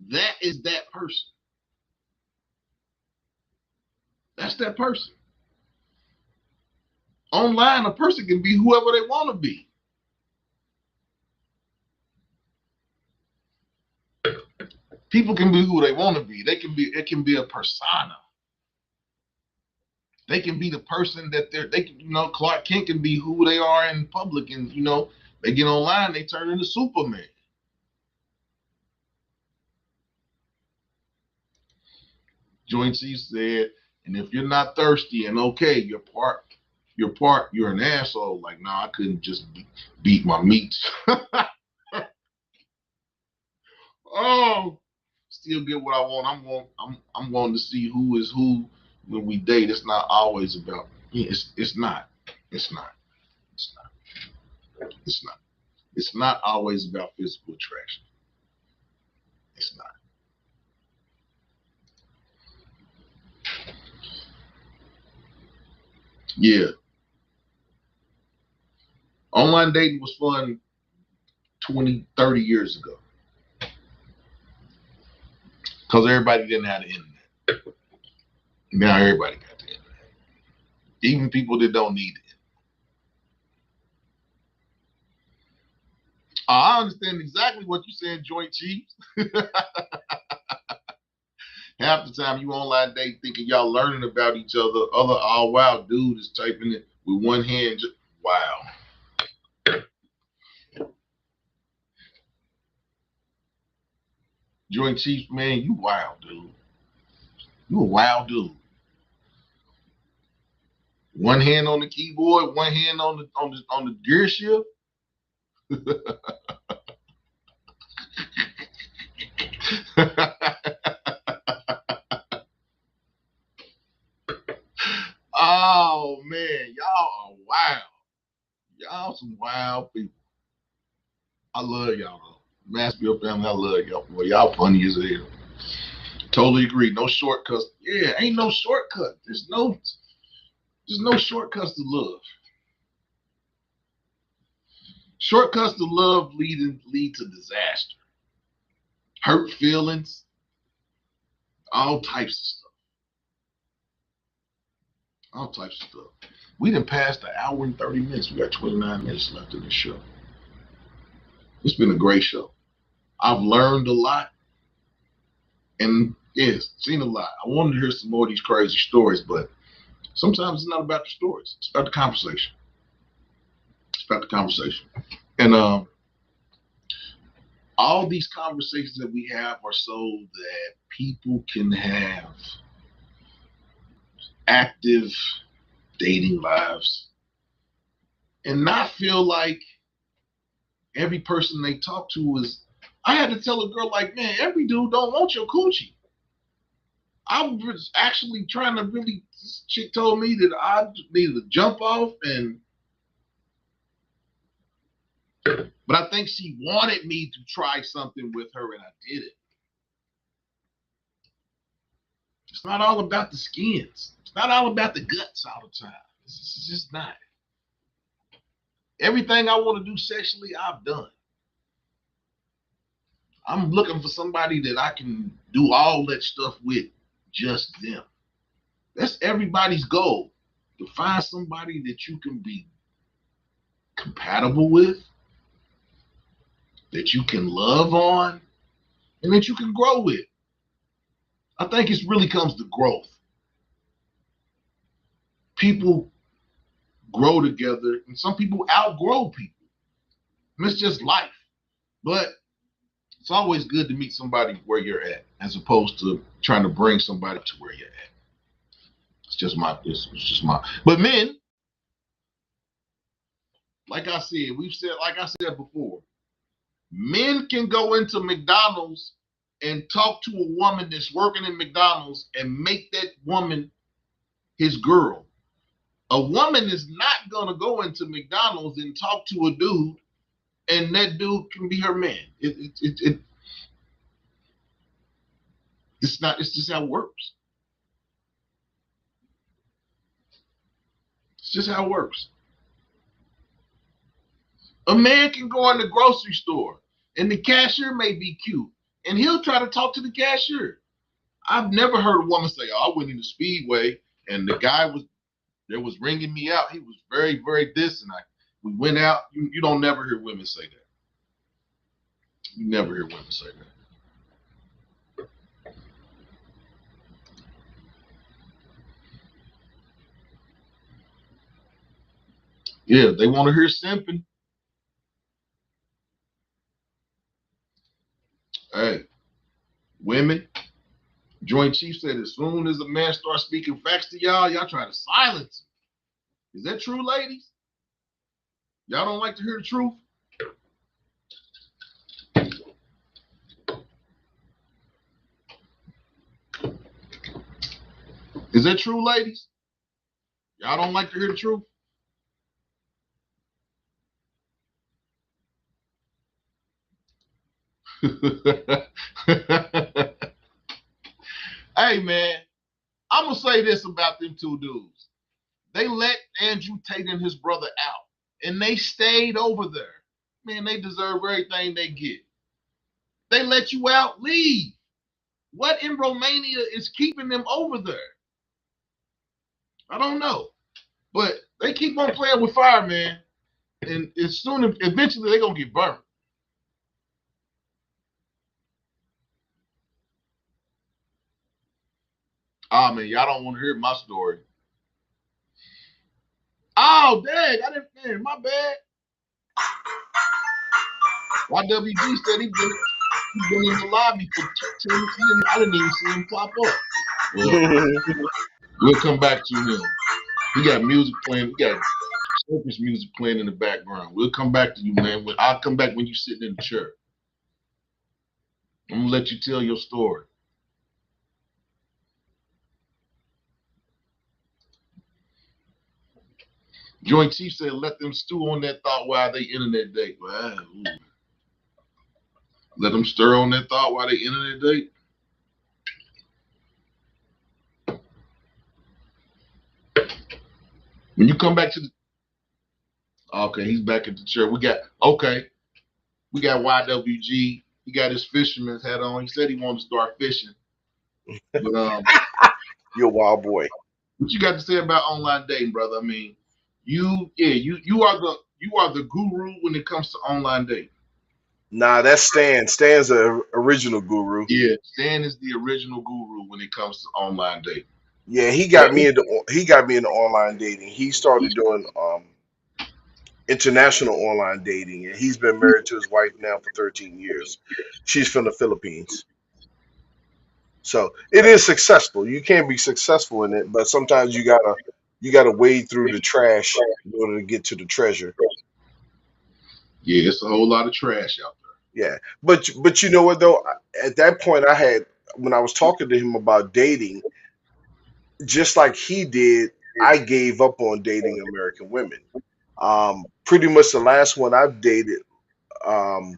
that is that person. That's that person. Online, a person can be whoever they want to be. People can be who they want to be. It can be a persona. They can be the person that Clark Kent can be who they are in public, and they get online, they turn into Superman. Joint Chief said, and if you're not thirsty and okay, you're an asshole. Like, nah, I couldn't just beat my meat. Oh, still get what I want. I'm wanting to see who is who when we date. It's not always about. It's not. It's not always about physical attraction. It's not. Yeah. Online dating was fun 20, 30 years ago. Because everybody didn't have the internet. Now everybody got the internet. Even people that don't need it. I understand exactly what you're saying, Joint Chiefs. Half the time you online date thinking y'all learning about each other. Oh wow, dude is typing it with one hand. Wow. Joint Chiefs, man, you wild, dude. You a wild dude. One hand on the keyboard, one hand on the gear shift. Oh man, y'all are wild. Y'all some wild people. I love y'all though. Massville family, I love y'all. Boy, y'all funny as hell. Totally agree. No shortcuts. Yeah, ain't no shortcut. There's no shortcuts to love. Shortcuts to love lead to disaster. Hurt feelings. All types of stuff. All types of stuff. We done passed the hour and 30 minutes. We got 29 minutes left in the show. It's been a great show. I've learned a lot. And yes, seen a lot. I wanted to hear some more of these crazy stories, but sometimes it's not about the stories. It's about the conversation. It's about the conversation. And all these conversations that we have are so that people can have active dating lives and not feel like every person they talk to is. I had to tell a girl, like, man, every dude don't want your coochie. I was actually trying to really, this chick told me that I needed to jump off but I think she wanted me to try something with her and I did it. It's not all about the skins. It's not all about the guts all the time. It's just not. Everything I want to do sexually, I've done. I'm looking for somebody that I can do all that stuff with, just them. That's everybody's goal, to find somebody that you can be compatible with, that you can love on, and that you can grow with. I think it really comes to growth. People grow together, and some people outgrow people. And it's just life. But it's always good to meet somebody where you're at, as opposed to trying to bring somebody to where you're at. It's just my. But men, like I said before, men can go into McDonald's and talk to a woman that's working in McDonald's and make that woman his girl. A woman is not gonna go into McDonald's and talk to a dude and that dude can be her man. It's just how it works. It's just how it works. A man can go in the grocery store and the cashier may be cute and he'll try to talk to the cashier. I've never heard a woman say, oh, I went in the Speedway and the guy was ringing me out. He was very, very this, and we went out. You don't never hear women say that. You never hear women say that. Yeah, they want to hear simping. Hey, women, Joint Chief said as soon as a man starts speaking facts to y'all try to silence him. Is that true, ladies? Y'all don't like to hear the truth? Is that true, ladies? Y'all don't like to hear the truth? Hey, man, I'm going to say this about them two dudes. They let Andrew Tate and his brother out, and they stayed over there. Man, they deserve everything they get. They let you out, leave. What in Romania is keeping them over there? I don't know. But they keep on playing with fire, man. And eventually they're going to get burned. Ah, man, y'all don't want to hear my story. Oh, dang, man, my bad. YWG said he been in the lobby for 10 minutes. I didn't even see him pop up. Well, we'll come back to him. We got music playing. We got circus music playing in the background. We'll come back to you, man. I'll come back when you're sitting in the chair. I'm gonna let you tell your story. Joint Chief said, "Let them stew on that thought while they internet date." Wow. Let them stir on that thought while they internet date. When you come back to the, okay, he's back at the chair. We got YWG. He got his fisherman's hat on. He said he wanted to start fishing. But You're a wild boy. what you got to say about online dating, brother? I mean, you are the guru when it comes to online dating. Nah, that's Stan. Stan's the original guru. Yeah, Stan is the original guru when it comes to online dating. Yeah, he got me into online dating. He started doing international online dating, and he's been married to his wife now for 13 years. She's from the Philippines. So it is successful. You can be successful in it, but sometimes you gotta wade through the trash in order to get to the treasure. Yeah, it's a whole lot of trash out Yeah, but you know what though? At that point, when I was talking to him about dating, just like he did, I gave up on dating American women. Pretty much the last one I've dated, and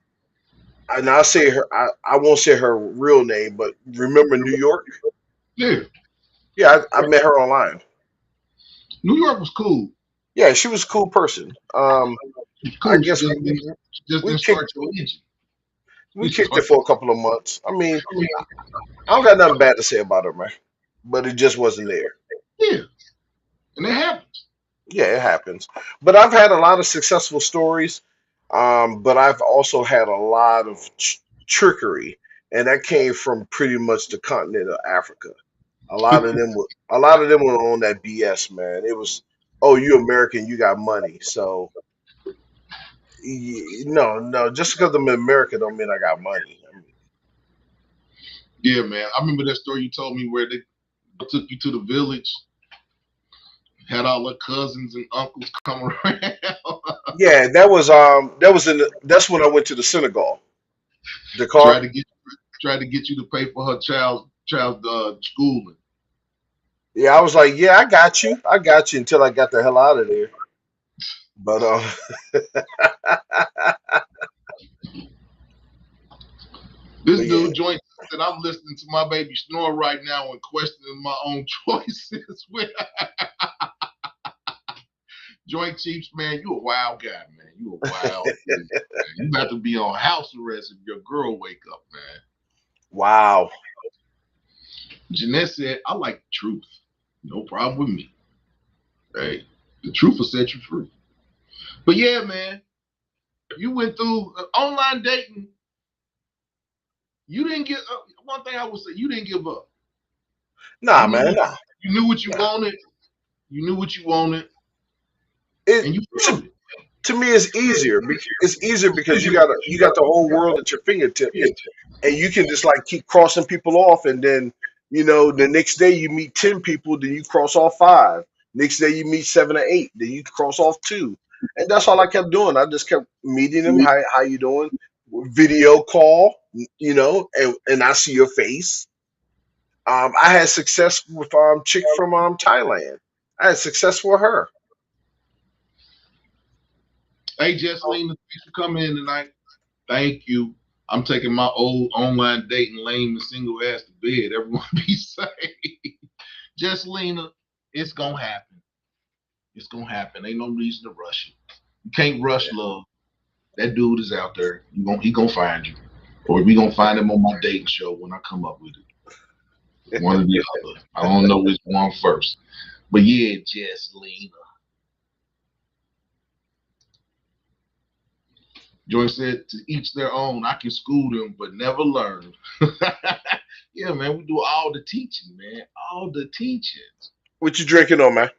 I'll say her. I won't say her real name, but remember New York? there. Yeah, I met her online. New York was cool. Yeah, she was a cool person. Cool. I guess She we just we didn't kicked start your engine. we kicked it for a couple of months. I mean, I don't got nothing bad to say about her, man. But it just wasn't there. Yeah, and it happens. Yeah, it happens. But I've had a lot of successful stories. But I've also had a lot of trickery, and that came from pretty much the continent of Africa. A lot of them were on that BS, man. It was, oh, you American, you got money. So no, just because I'm American don't mean I got money. I mean, Yeah, man. I remember that story you told me where they took you to the village, had all the cousins and uncles come around. yeah, that's when I went to the Senegal, tried Dakar. to get tried to get you to pay for her child's schooling. Yeah, I was like, yeah, I got you until I got the hell out of there. But This but yeah. dude joint said, "I'm listening to my baby snore right now and questioning my own choices." Joint Chiefs, man, you a wild guy, man. You a wild dude, man. You about to be on house arrest if your girl wake up, man. Wow. Jeanette said, "I like the truth. No problem with me. Hey, the truth will set you free." But yeah, man, you went through online dating. You didn't give up. One thing I would say, you didn't give up. Nah, You knew man. what, Nah. you knew what you wanted. You knew what you wanted, It and you to, found it. to me it's easier. It's easier because you got the whole world at your fingertips, and you can just like keep crossing people off, and then the next day you meet 10 people, then you cross off 5. Next day you meet 7 or 8, then you cross off 2, and that's all I kept doing. I just kept meeting them. How you doing? Video call, and I see your face. I had success with chick from Thailand. I had success with her. Hey, Jesseline, thanks for coming in tonight. Thank you. I'm taking my old online dating lame and single ass to bed. Everyone be safe. Jesselina, it's gonna happen. It's gonna happen. Ain't no reason to rush it. You can't rush love. That dude is out there. He gonna find you. Or we gonna find him on my dating show when I come up with it. One or the other. I don't know which one first. But yeah, Jesselina. Joy said, to each their own. I can school them, but never learn. Yeah, man, we do all the teaching, man. All the teaching. What you drinking on, man?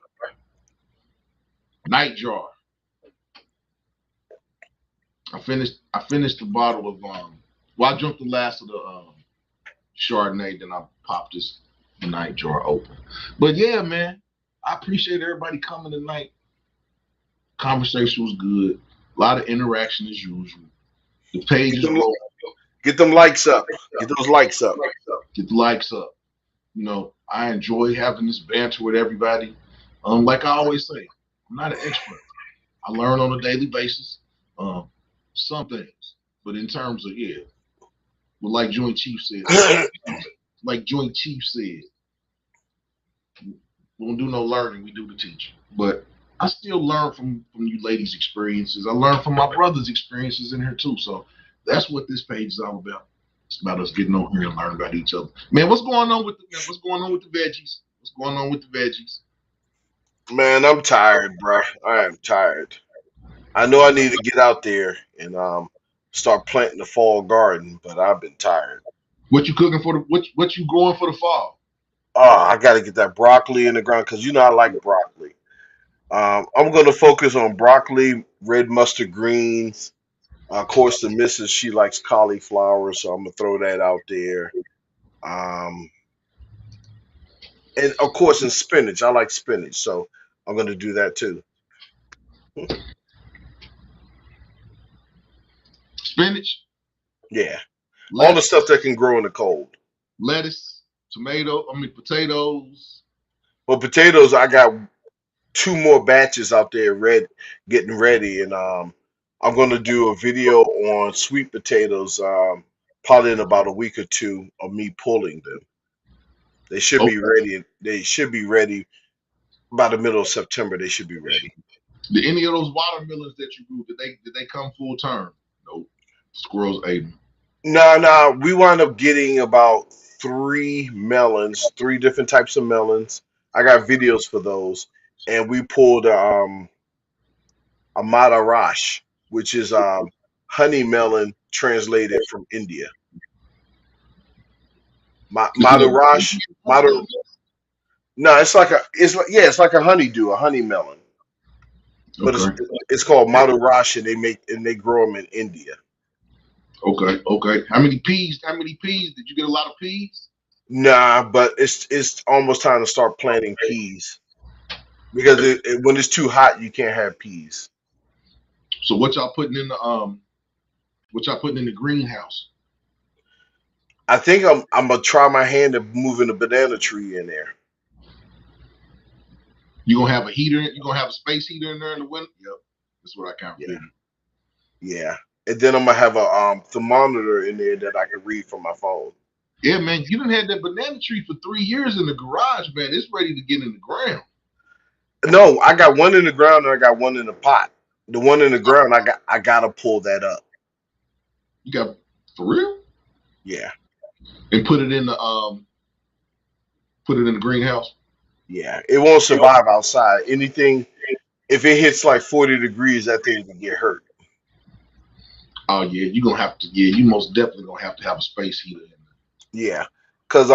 Night jar. I finished the bottle of well, I drank the last of the Chardonnay, then I popped this tonight, drawer open. But yeah, man, I appreciate everybody coming tonight. Conversation was good. A lot of interaction as usual. The page is rolling. Get them likes up. Get those likes up. Get the likes up. You know, I enjoy having this banter with everybody. Like I always say, I'm not an expert. I learn on a daily basis. Some things, but in terms of well, like Joint Chief said, we don't do no learning, we do the teaching. But I still learn from you ladies' experiences. I learn from my brother's experiences in here too. So that's what this page is all about. It's about us getting over here and learning about each other. Man, what's going on with the veggies? What's going on with the veggies? Man, I'm tired, bro. I am tired. I know I need to get out there and start planting the fall garden, but I've been tired. What you cooking for what you growing for the fall? I got to get that broccoli in the ground because I like broccoli. I'm going to focus on broccoli, red mustard greens. Of course, the missus, she likes cauliflower, so I'm going to throw that out there. And of course, in spinach, I like spinach, so I'm going to do that too. Spinach? Yeah. All the stuff that can grow in the cold. Lettuce, potatoes. Well, potatoes, I got 2 more batches out there getting ready, and I'm going to do a video on sweet potatoes probably in about a week or 2 of me pulling them. They should be ready. They should be ready by the middle of September. They should be ready. Did any of those watermelons that you grew, did they come full term? Nope. Squirrels ate them. No. We wound up getting about 3 melons, 3 different types of melons. I got videos for those, and we pulled a Madarash, which is honey melon translated from India. Madarash. No, it's like a honeydew, a honey melon. But it's called Madarash, and they grow them in India. Okay. How many peas? Did you get a lot of peas? Nah, but it's almost time to start planting peas because when it's too hot, you can't have peas. So what y'all putting in the greenhouse? I think I'm gonna try my hand at moving a banana tree in there. You gonna have a heater? You gonna have a space heater in there in the winter? Yep, that's what I kind of figured. Yeah, and then I'm gonna have a thermometer in there that I can read from my phone. Yeah, man, you done had that banana tree for 3 years in the garage, man. It's ready to get in the ground. No, I got one in the ground and I got one in the pot. The one in the ground, I gotta pull that up. You got for real? Yeah. And put it in the greenhouse. Yeah, it won't survive outside. Anything, if it hits like 40 degrees, that thing can get hurt. Oh yeah, you're gonna have to. Yeah, you most definitely gonna have to have a space heater in there. Yeah, because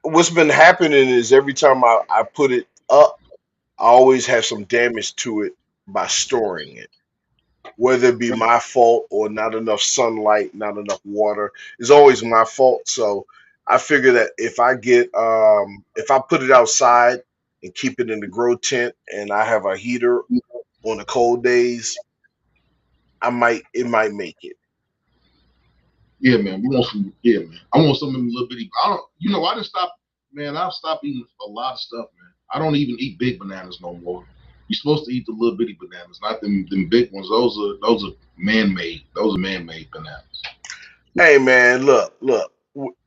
what's been happening is every time I put it up, I always have some damage to it by storing it. Whether it be my fault or not enough sunlight, not enough water, it's always my fault. So I figure that if I put it outside and keep it in the grow tent and I have a heater on the cold days, it might make it. Yeah, man. We want some. Yeah, man. I want something little bitty. I didn't stop. Man, I've stopped eating a lot of stuff, man. I don't even eat big bananas no more. You're supposed to eat the little bitty bananas, not them big ones. Those are man-made. Those are man-made bananas. Hey, man, look.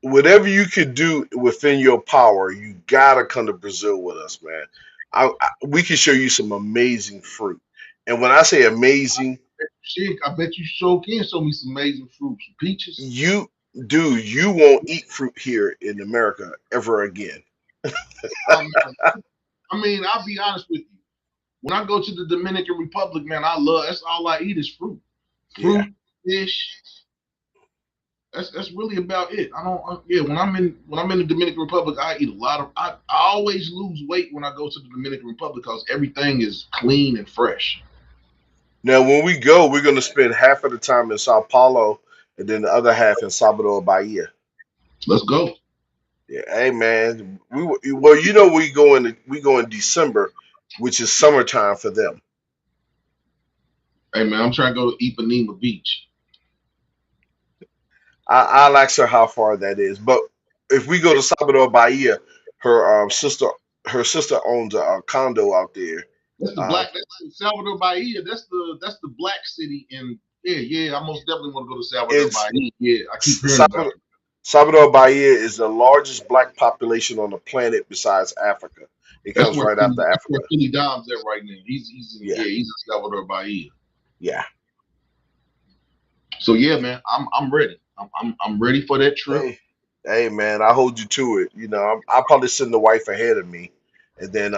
Whatever you could do within your power, you gotta come to Brazil with us, man. We can show you some amazing fruit, and when I say amazing, shit, I bet you sure can show me some amazing fruit, some peaches. You won't eat fruit here in America ever again. I mean, I'll be honest with you. When I go to the Dominican Republic, man, that's all I eat is fruit. Fruit, fish. That's really about it. When I'm in the Dominican Republic, I eat a lot of I always lose weight when I go to the Dominican Republic because everything is clean and fresh. Now, when we go, we're going to spend half of the time in Sao Paulo and then the other half in Salvador Bahia. Let's go. Yeah, hey man, well, we go in December, which is summertime for them. Hey man, I'm trying to go to Ipanema Beach. I'll ask her how far that is, but if we go to Salvador Bahia, her her sister owns a condo out there. That's the Uh, black. That's Salvador Bahia. That's the black city in. Yeah. I most definitely want to go to Salvador it's Bahia. Yeah, I keep hearing about Salvador, it. Salvador Bahia is the largest black population on the planet besides Africa. It That's comes where right Philly, after that's where Africa. Philly Dom's at right now. Yeah, He's in Salvador Bahia. yeah. So yeah, man, I'm ready. I'm ready for that trip. Hey, hey, man, I hold you to it. I'll probably send the wife ahead of me, and then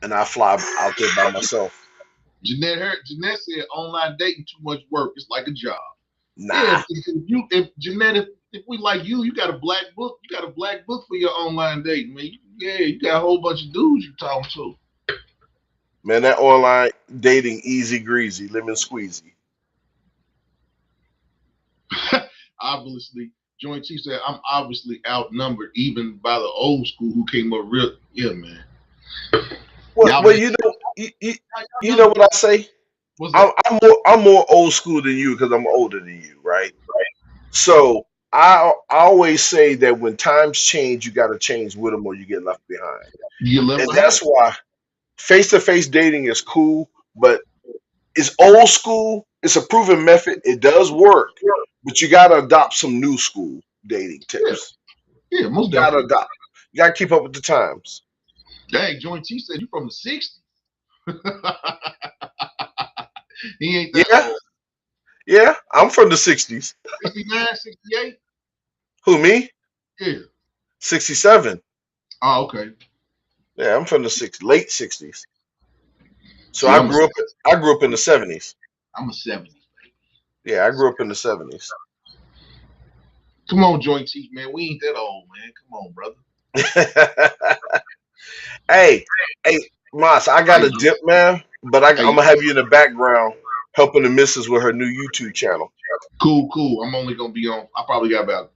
and I fly out there by myself. Jeanette said online dating too much work. It's like a job. Yeah, Nah, if Jeanette, if we like you, you got a black book. You got a black book for your online dating, man. Yeah, you got a whole bunch of dudes you talking to. man, that online dating easy greasy, lemon squeezy. Obviously, Joint Chief said I'm obviously outnumbered even by the old school who came up real. Yeah, man. Well, Y'all well, make you know what I say. what's that? I'm more old school than you because I'm older than you, right? So I always say that when times change, you got to change with them or you get left behind, You left and behind. that's why face to face dating is cool, but it's old school. It's a proven method. It does work, but you got to adopt some new school dating Yeah, tips. yeah, most You got to definitely. adopt. You got to keep up with the times. Dang, Joint Chief said you from the '60s. He ain't that Yeah, old. yeah. I'm from the '60s. 69, 68? Who, me? Yeah. '67. Oh, okay. Yeah, I'm from the late '60s. So See, I grew up in the '70s. I'm a 70s. Yeah, I grew up in the '70s. Come on, Joint Chief, man. We ain't that old, man. Come on, brother. Hey, hey, Moss, I got Hey, a dip, man, but I'm hey, gonna have you in the background helping the missus with her new YouTube channel. cool. I'm only gonna be on. I probably got about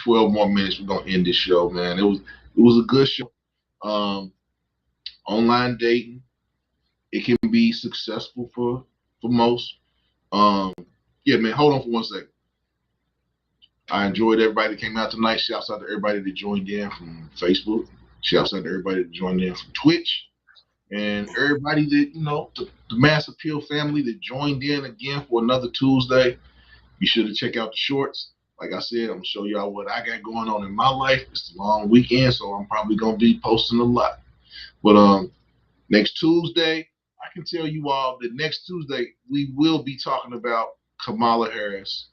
12 more minutes. We're gonna end this show, man. It was a good show. Um, online dating, it can be successful for most. Um, yeah, man. Hold on for 1 second. I enjoyed everybody that came out tonight. Shouts out to everybody that joined in from Facebook. Shouts out to everybody that joined in from Twitch. And everybody that, the Mass Appeal family that joined in again for another Tuesday. Be sure to check out the shorts. Like I said, I'm going to show y'all what I got going on in my life. It's a long weekend, so I'm probably going to be posting a lot. But next Tuesday, I can tell you all that next Tuesday, we will be talking about Kamala Harris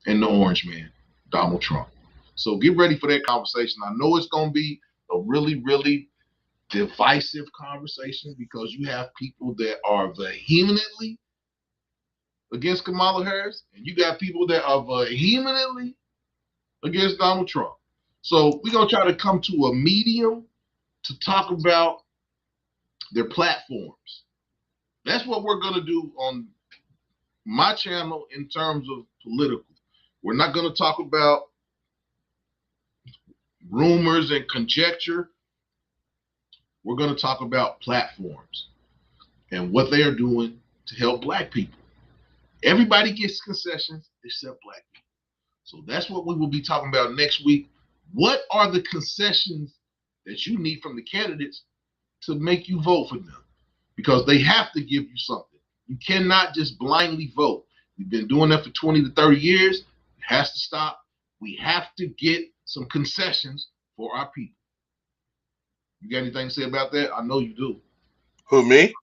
and the Orange Man, Donald Trump. So get ready for that conversation. I know it's going to be a really, really divisive conversation because you have people that are vehemently against Kamala Harris, and you got people that are vehemently against Donald Trump. So we're going to try to come to a medium to talk about their platforms. That's what we're going to do on my channel in terms of political. We're not going to talk about rumors and conjecture. We're going to talk about platforms and what they are doing to help black people. Everybody gets concessions except black people. So that's what we will be talking about next week. What are the concessions that you need from the candidates to make you vote for them? Because they have to give you something. You cannot just blindly vote. We've been doing that for 20 to 30 years. It has to stop. We have to get some concessions for our people. You got anything to say about that? I know you do. Who, me?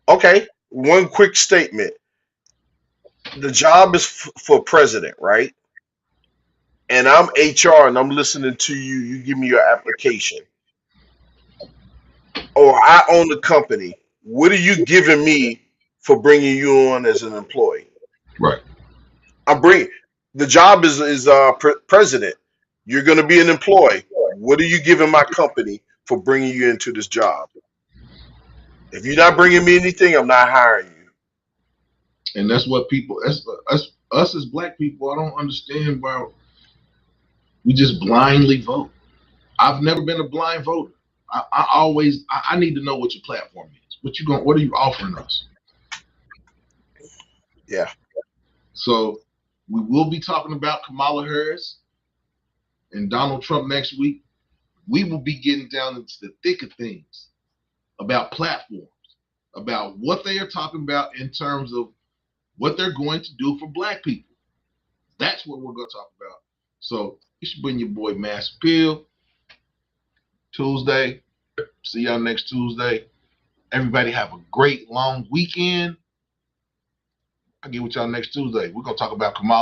Okay, one quick statement. The job is for president, right? And I'm HR and I'm listening to you. You give me your application. Or I own the company. What are you giving me for bringing you on as an employee? Right. I'm bringing the job is president. You're going to be an employee. What are you giving my company for bringing you into this job? If you're not bringing me anything, I'm not hiring you. And that's what people, us as black people, I don't understand why We just blindly vote. I've never been a blind voter. I need to know what your platform is. What are you offering us? Yeah. So we will be talking about Kamala Harris and Donald Trump next week. We will be getting down into the thick of things about platforms, about what they are talking about in terms of what they're going to do for Black people. That's what we're going to talk about. So you should bring your boy Mass Appeal Tuesday. See y'all next Tuesday. Everybody have a great long weekend. I'll get with y'all next Tuesday. We're going to talk about Kamala.